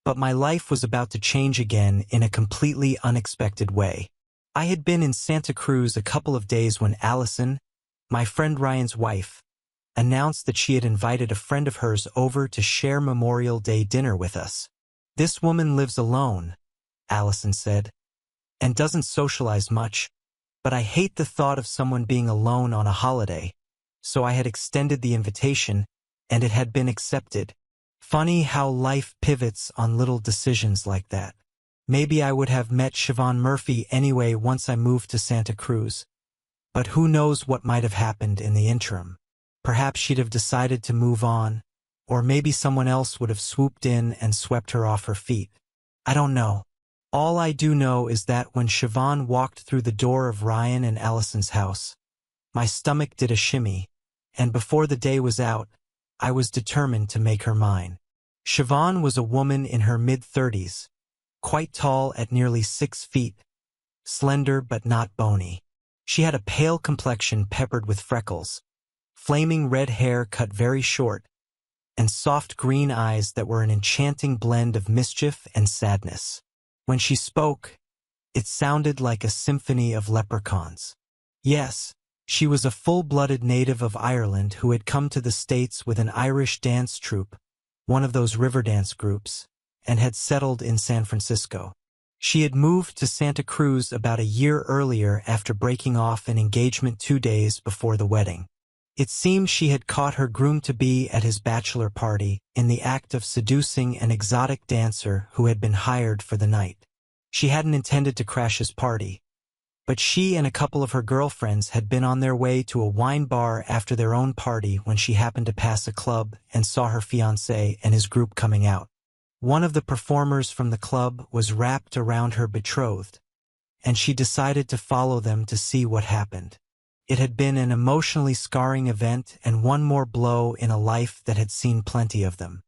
but my life was about to change again in a completely unexpected way. I had been in Santa Cruz a couple of days when Allison, my friend Ryan's wife, announced that she had invited a friend of hers over to share Memorial Day dinner with us. "This woman lives alone," Allison said, "and doesn't socialize much, but I hate the thought of someone being alone on a holiday. So I had extended the invitation, and it had been accepted. Funny how life pivots on little decisions like that. Maybe I would have met Siobhan Murphy anyway once I moved to Santa Cruz. But who knows what might have happened in the interim. Perhaps she'd have decided to move on, or maybe someone else would have swooped in and swept her off her feet. I don't know. All I do know is that when Siobhan walked through the door of Ryan and Allison's house, my stomach did a shimmy, and before the day was out, I was determined to make her mine. Siobhan was a woman in her mid-30s, quite tall at nearly 6 feet, slender but not bony. She had a pale complexion peppered with freckles, flaming red hair cut very short, and soft green eyes that were an enchanting blend of mischief and sadness. When she spoke, it sounded like a symphony of leprechauns. Yes, she was a full-blooded native of Ireland who had come to the States with an Irish dance troupe, one of those river dance groups, and had settled in San Francisco. She had moved to Santa Cruz about a year earlier after breaking off an engagement 2 days before the wedding. It seemed she had caught her groom-to-be at his bachelor party in the act of seducing an exotic dancer who had been hired for the night. She hadn't intended to crash his party, but she and a couple of her girlfriends had been on their way to a wine bar after their own party when she happened to pass a club and saw her fiancé and his group coming out. One of the performers from the club was wrapped around her betrothed, and she decided to follow them to see what happened. It had been an emotionally scarring event and one more blow in a life that had seen plenty of them.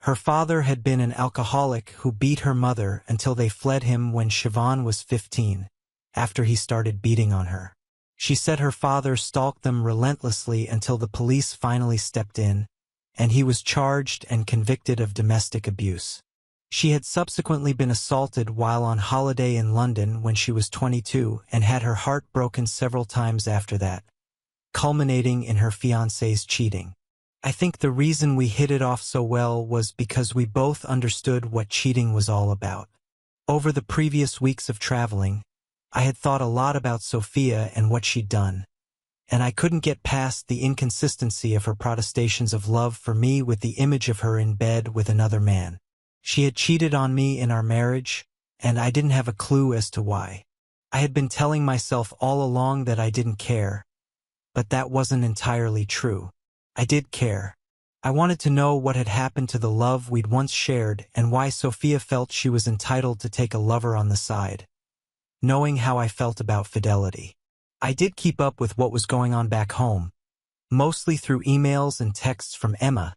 Her father had been an alcoholic who beat her mother until they fled him when Siobhan was 15. After he started beating on her. She said her father stalked them relentlessly until the police finally stepped in, and he was charged and convicted of domestic abuse. She had subsequently been assaulted while on holiday in London when she was 22 and had her heart broken several times after that, culminating in her fiancé's cheating. I think the reason we hit it off so well was because we both understood what cheating was all about. Over the previous weeks of traveling, I had thought a lot about Sophia and what she'd done, and I couldn't get past the inconsistency of her protestations of love for me with the image of her in bed with another man. She had cheated on me in our marriage, and I didn't have a clue as to why. I had been telling myself all along that I didn't care, but that wasn't entirely true. I did care. I wanted to know what had happened to the love we'd once shared and why Sophia felt she was entitled to take a lover on the side, knowing how I felt about fidelity. I did keep up with what was going on back home, mostly through emails and texts from Emma,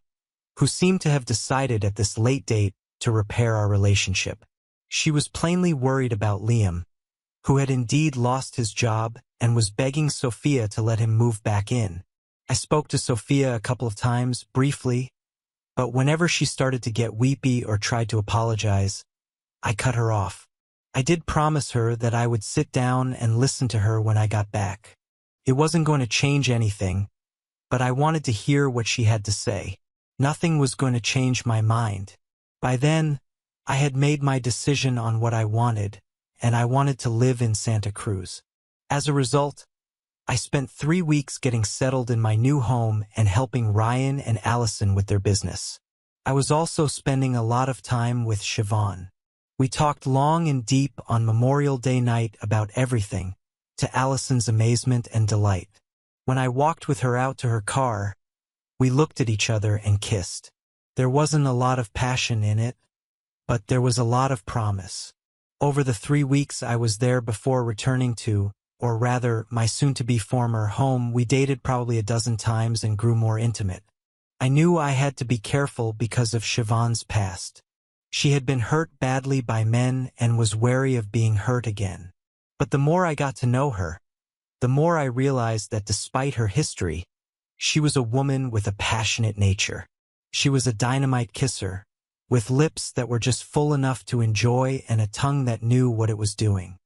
who seemed to have decided at this late date to repair our relationship. She was plainly worried about Liam, who had indeed lost his job and was begging Sophia to let him move back in. I spoke to Sophia a couple of times, briefly, but whenever she started to get weepy or tried to apologize, I cut her off. I did promise her that I would sit down and listen to her when I got back. It wasn't going to change anything, but I wanted to hear what she had to say. Nothing was going to change my mind. By then, I had made my decision on what I wanted, and I wanted to live in Santa Cruz. As a result, I spent 3 weeks getting settled in my new home and helping Ryan and Allison with their business. I was also spending a lot of time with Siobhan. We talked long and deep on Memorial Day night about everything, to Allison's amazement and delight. When I walked with her out to her car, we looked at each other and kissed. There wasn't a lot of passion in it, but there was a lot of promise. Over the 3 weeks I was there before returning to, or rather, my soon-to-be former home, we dated probably a dozen times and grew more intimate. I knew I had to be careful because of Siobhan's past. She had been hurt badly by men and was wary of being hurt again. But the more I got to know her, the more I realized that despite her history, she was a woman with a passionate nature. She was a dynamite kisser, with lips that were just full enough to enjoy and a tongue that knew what it was doing.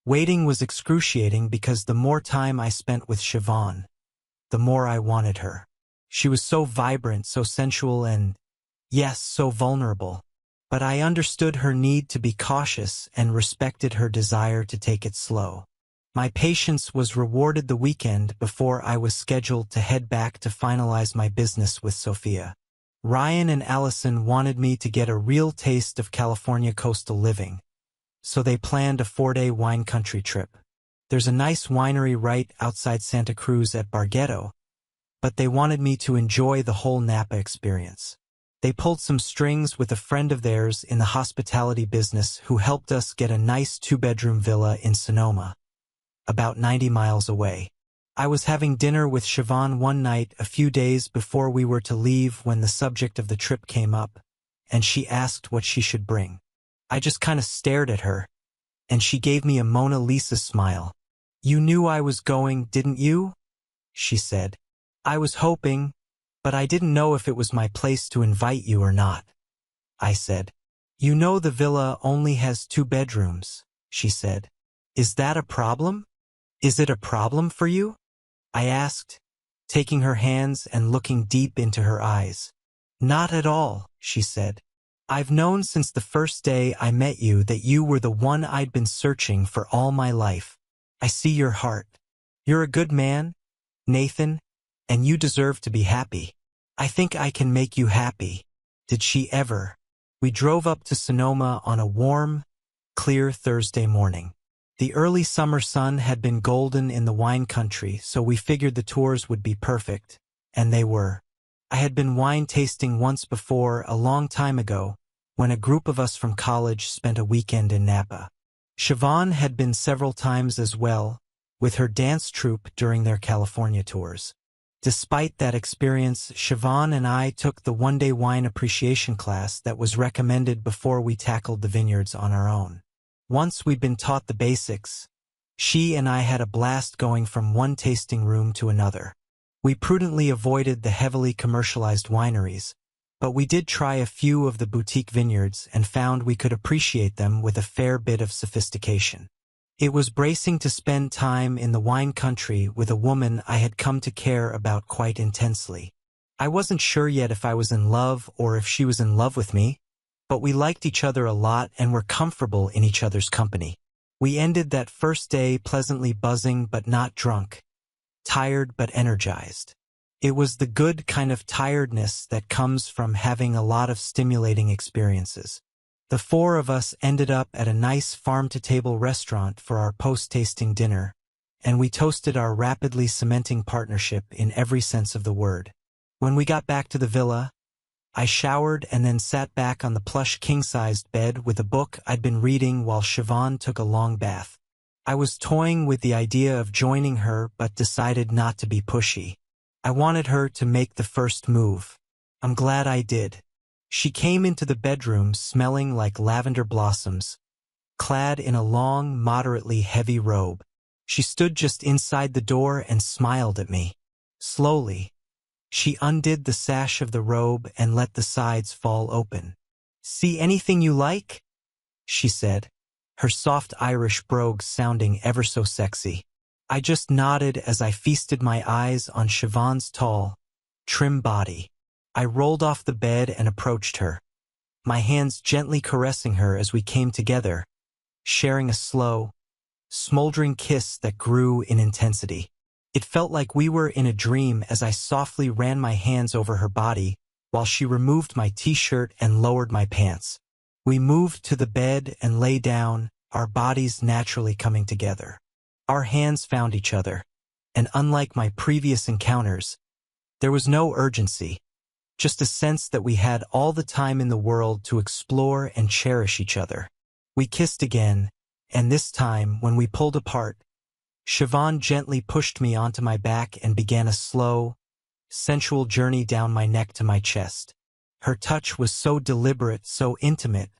Waiting was excruciating because the more time I spent with Siobhan, the more I wanted her. She was so vibrant, so sensual, and, yes, so vulnerable. But I understood her need to be cautious and respected her desire to take it slow. My patience was rewarded the weekend before I was scheduled to head back to finalize my business with Sophia. Ryan and Allison wanted me to get a real taste of California coastal living, so they planned a 4-day wine country trip. There's a nice winery right outside Santa Cruz at Bargetto, but they wanted me to enjoy the whole Napa experience. They pulled some strings with a friend of theirs in the hospitality business who helped us get a nice 2-bedroom villa in Sonoma, about 90 miles away. I was having dinner with Siobhan one night a few days before we were to leave when the subject of the trip came up, and she asked what she should bring. I just kind of stared at her, and she gave me a Mona Lisa smile. "You knew I was going, didn't you?" she said. "I was hoping, but I didn't know if it was my place to invite you or not," I said. "You know the villa only has 2 bedrooms, she said. "Is that a problem? Is it a problem for you?" I asked, taking her hands and looking deep into her eyes. "Not at all," she said. "I've known since the first day I met you that you were the one I'd been searching for all my life. I see your heart. You're a good man, Nathan, and you deserve to be happy. I think I can make you happy." Did she ever? We drove up to Sonoma on a warm, clear Thursday morning. The early summer sun had been golden in the wine country, so we figured the tours would be perfect, and they were. I had been wine tasting once before, a long time ago, when a group of us from college spent a weekend in Napa. Siobhan had been several times as well, with her dance troupe during their California tours. Despite that experience, Siobhan and I took the 1-day wine appreciation class that was recommended before we tackled the vineyards on our own. Once we'd been taught the basics, she and I had a blast going from one tasting room to another. We prudently avoided the heavily commercialized wineries, but we did try a few of the boutique vineyards and found we could appreciate them with a fair bit of sophistication. It was bracing to spend time in the wine country with a woman I had come to care about quite intensely. I wasn't sure yet if I was in love or if she was in love with me, but we liked each other a lot and were comfortable in each other's company. We ended that first day pleasantly buzzing but not drunk, tired but energized. It was the good kind of tiredness that comes from having a lot of stimulating experiences. The four of us ended up at a nice farm-to-table restaurant for our post-tasting dinner, and we toasted our rapidly cementing partnership in every sense of the word. When we got back to the villa, I showered and then sat back on the plush king-sized bed with a book I'd been reading while Siobhan took a long bath. I was toying with the idea of joining her but decided not to be pushy. I wanted her to make the first move. I'm glad I did. She came into the bedroom smelling like lavender blossoms, clad in a long, moderately heavy robe. She stood just inside the door and smiled at me. Slowly, she undid the sash of the robe and let the sides fall open. "See anything you like?" she said, her soft Irish brogue sounding ever so sexy. I just nodded as I feasted my eyes on Siobhan's tall, trim body. I rolled off the bed and approached her, my hands gently caressing her as we came together, sharing a slow, smoldering kiss that grew in intensity. It felt like we were in a dream as I softly ran my hands over her body while she removed my t-shirt and lowered my pants. We moved to the bed and lay down, our bodies naturally coming together. Our hands found each other, and unlike my previous encounters, there was no urgency, just a sense that we had all the time in the world to explore and cherish each other. We kissed again, and this time, when we pulled apart, Siobhan gently pushed me onto my back and began a slow, sensual journey down my neck to my chest. Her touch was so deliberate, so intimate,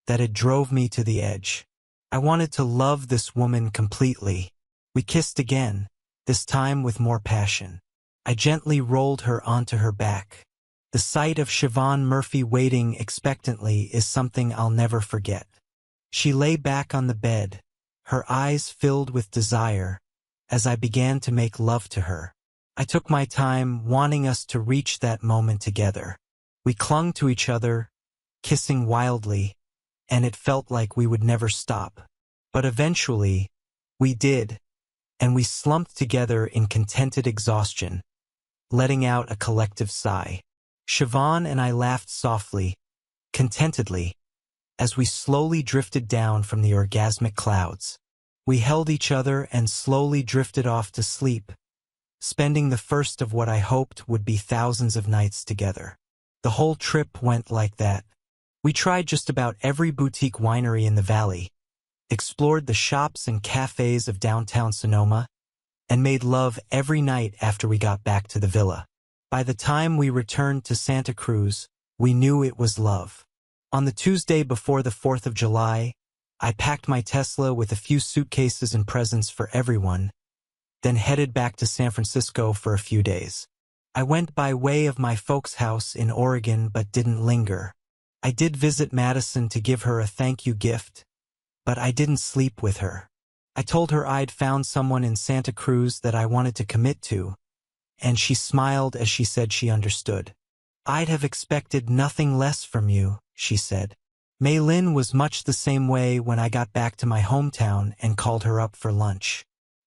that it drove me to the edge. I wanted to love this woman completely. We kissed again, this time with more passion. I gently rolled her onto her back. The sight of Siobhan Murphy waiting expectantly is something I'll never forget. She lay back on the bed, her eyes filled with desire, as I began to make love to her. I took my time, wanting us to reach that moment together. We clung to each other, kissing wildly, and it felt like we would never stop. But eventually, we did, and we slumped together in contented exhaustion, letting out a collective sigh. Siobhan and I laughed softly, contentedly, as we slowly drifted down from the orgasmic clouds. We held each other and slowly drifted off to sleep, spending the first of what I hoped would be thousands of nights together. The whole trip went like that. We tried just about every boutique winery in the valley, explored the shops and cafes of downtown Sonoma, and made love every night after we got back to the villa. By the time we returned to Santa Cruz, we knew it was love. On the Tuesday before the 4th of July, I packed my Tesla with a few suitcases and presents for everyone, then headed back to San Francisco for a few days. I went by way of my folks' house in Oregon but didn't linger. I did visit Madison to give her a thank you gift, but I didn't sleep with her. I told her I'd found someone in Santa Cruz that I wanted to commit to, and she smiled as she said she understood. "I'd have expected nothing less from you," she said. Maylin was much the same way when I got back to my hometown and called her up for lunch.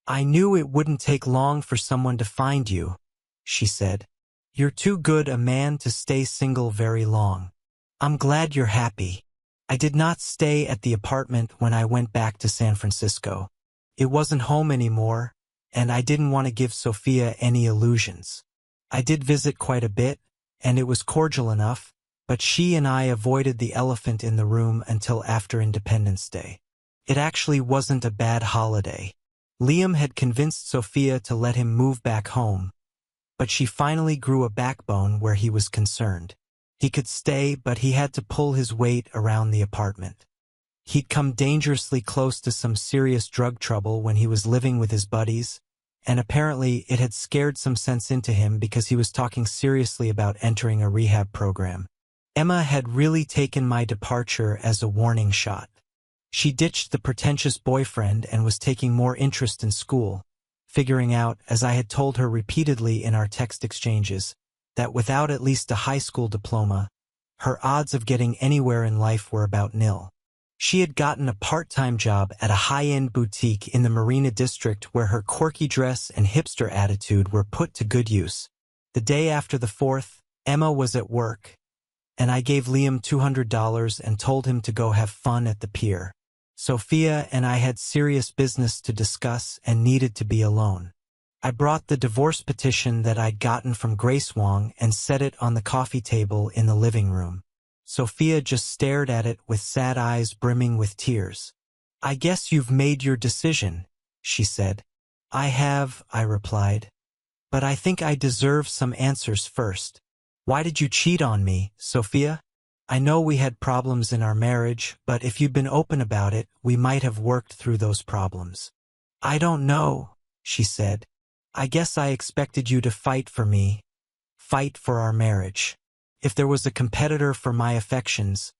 "I knew it wouldn't take long for someone to find you," she said. "You're too good a man to stay single very long. I'm glad you're happy." I did not stay at the apartment when I went back to San Francisco. It wasn't home anymore, and I didn't want to give Sophia any illusions. I did visit quite a bit, and it was cordial enough, but she and I avoided the elephant in the room until after Independence Day. It actually wasn't a bad holiday. Liam had convinced Sophia to let him move back home, but she finally grew a backbone where he was concerned. He could stay, but he had to pull his weight around the apartment. He'd come dangerously close to some serious drug trouble when he was living with his buddies, and apparently it had scared some sense into him because he was talking seriously about entering a rehab program. Emma had really taken my departure as a warning shot. She ditched the pretentious boyfriend and was taking more interest in school, figuring out, as I had told her repeatedly in our text exchanges, that without at least a high school diploma, her odds of getting anywhere in life were about nil. She had gotten a part-time job at a high-end boutique in the Marina District where her quirky dress and hipster attitude were put to good use. The day after the 4th, Emma was at work, and I gave Liam $200 and told him to go have fun at the pier. Sophia and I had serious business to discuss and needed to be alone. I brought the divorce petition that I'd gotten from Grace Wong and set it on the coffee table in the living room. Sophia just stared at it with sad eyes brimming with tears. "I guess you've made your decision," she said. "I have," I replied. "But I think I deserve some answers first. Why did you cheat on me, Sophia? I know we had problems in our marriage, but if you'd been open about it, we might have worked through those problems." "I don't know," she said. "I guess I expected you to fight for me, fight for our marriage. If there was a competitor for my affections,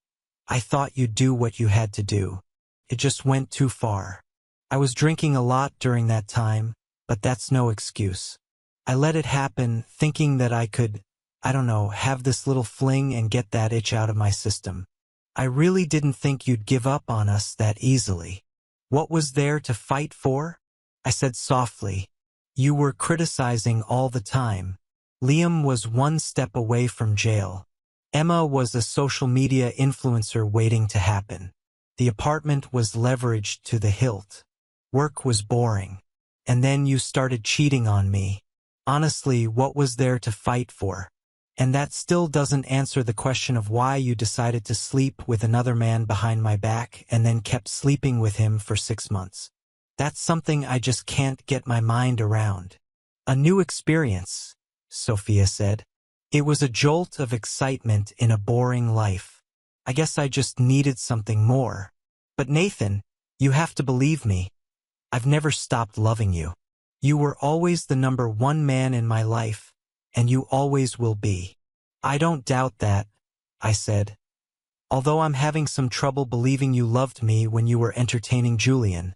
I thought you'd do what you had to do. It just went too far. I was drinking a lot during that time, but that's no excuse. I let it happen, thinking that I could, have this little fling and get that itch out of my system. I really didn't think you'd give up on us that easily. What was there to fight for?" I said softly. "You were criticizing all the time. Liam was one step away from jail. Emma was a social media influencer waiting to happen. The apartment was leveraged to the hilt. Work was boring. And then you started cheating on me. Honestly, what was there to fight for? And that still doesn't answer the question of why you decided to sleep with another man behind my back and then kept sleeping with him for 6 months. That's something I just can't get my mind around." "A new experience," Sophia said. "It was a jolt of excitement in a boring life. I guess I just needed something more. But Nathan, you have to believe me. I've never stopped loving you. You were always the number one man in my life, and you always will be." "I don't doubt that," I said. "Although I'm having some trouble believing you loved me when you were entertaining Julian,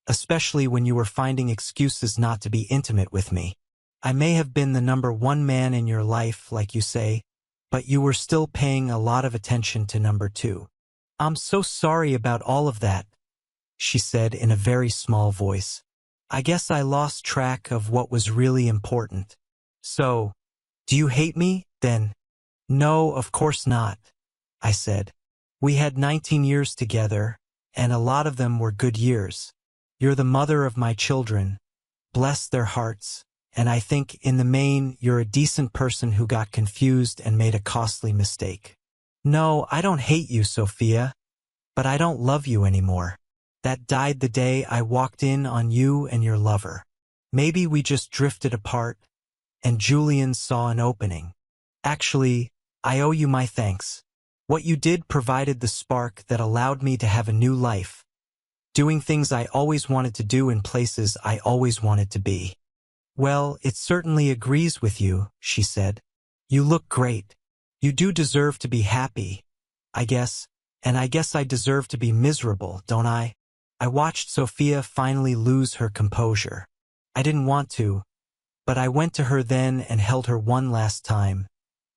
especially when you were finding excuses not to be intimate with me. I may have been the number one man in your life, like you say, but you were still paying a lot of attention to number two." "I'm so sorry about all of that," she said in a very small voice. "I guess I lost track of what was really important." "So, do you hate me, then?" "No, of course not," I said. "We had 19 years together, and a lot of them were good years. You're the mother of my children, bless their hearts, and I think, in the main, you're a decent person who got confused and made a costly mistake." "No, I don't hate you, Sophia, but I don't love you anymore. That died the day I walked in on you and your lover. Maybe we just drifted apart, and Julian saw an opening. Actually, I owe you my thanks. What you did provided the spark that allowed me to have a new life, doing things I always wanted to do in places I always wanted to be." "Well, it certainly agrees with you," she said. "You look great. You do deserve to be happy, I guess, and I guess I deserve to be miserable, don't I?" I watched Sophia finally lose her composure. I didn't want to, but I went to her then and held her one last time,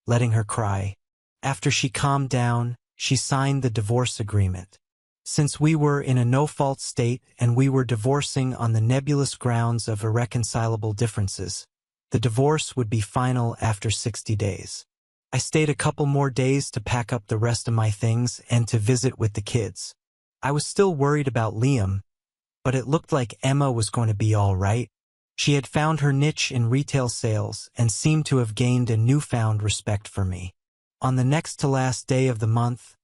letting her cry. After she calmed down, she signed the divorce agreement. Since we were in a no-fault state and we were divorcing on the nebulous grounds of irreconcilable differences, the divorce would be final after 60 days. I stayed a couple more days to pack up the rest of my things and to visit with the kids. I was still worried about Liam, but it looked like Emma was going to be all right. She had found her niche in retail sales and seemed to have gained a newfound respect for me. On the next to last day of the month,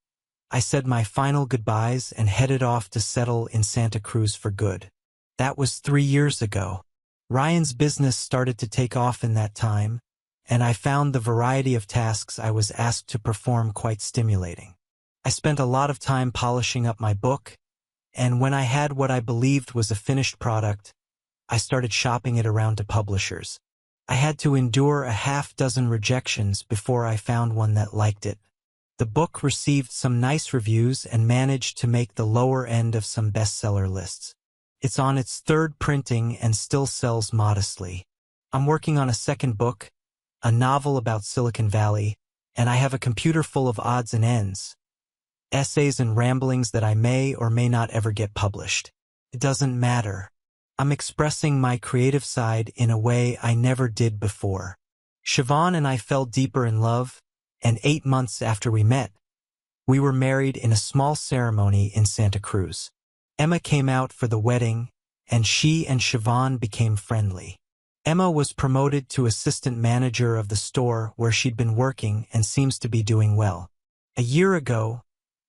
I said my final goodbyes and headed off to settle in Santa Cruz for good. That was 3 years ago. Ryan's business started to take off in that time, and I found the variety of tasks I was asked to perform quite stimulating. I spent a lot of time polishing up my book, and when I had what I believed was a finished product, I started shopping it around to publishers. I had to endure a half-dozen rejections before I found one that liked it. The book received some nice reviews and managed to make the lower end of some bestseller lists. It's on its 3rd printing and still sells modestly. I'm working on a second book, a novel about Silicon Valley, and I have a computer full of odds and ends, essays and ramblings that I may or may not ever get published. It doesn't matter. I'm expressing my creative side in a way I never did before. Siobhan and I fell deeper in love, and 8 months after we met, we were married in a small ceremony in Santa Cruz. Emma came out for the wedding, and she and Siobhan became friendly. Emma was promoted to assistant manager of the store where she'd been working and seems to be doing well. A year ago,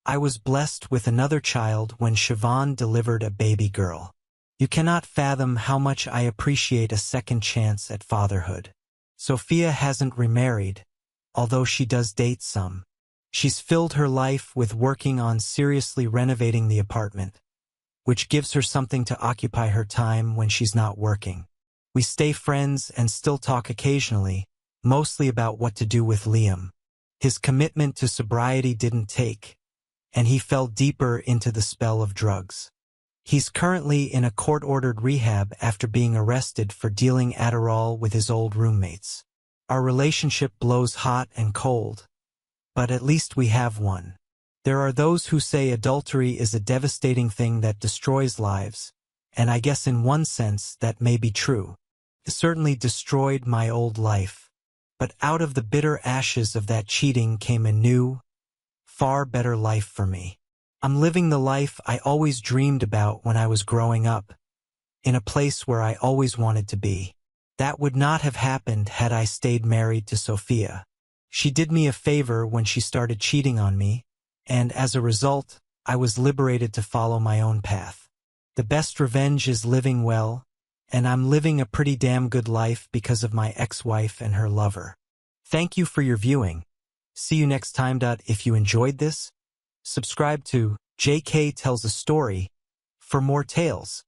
I was blessed with another child when Siobhan delivered a baby girl. You cannot fathom how much I appreciate a second chance at fatherhood. Sophia hasn't remarried, although she does date some. She's filled her life with working on seriously renovating the apartment, which gives her something to occupy her time when she's not working. We stay friends and still talk occasionally, mostly about what to do with Liam. His commitment to sobriety didn't take, and he fell deeper into the spell of drugs. He's currently in a court-ordered rehab after being arrested for dealing Adderall with his old roommates. Our relationship blows hot and cold, but at least we have one. There are those who say adultery is a devastating thing that destroys lives, and I guess in one sense that may be true. It certainly destroyed my old life, but out of the bitter ashes of that cheating came a new, far better life for me. I'm living the life I always dreamed about when I was growing up, in a place where I always wanted to be. That would not have happened had I stayed married to Sophia. She did me a favor when she started cheating on me, and as a result, I was liberated to follow my own path. The best revenge is living well, and I'm living a pretty damn good life because of my ex-wife and her lover. Thank you for your viewing. See you next time. If you enjoyed this, subscribe to JK Tells a Story for more tales.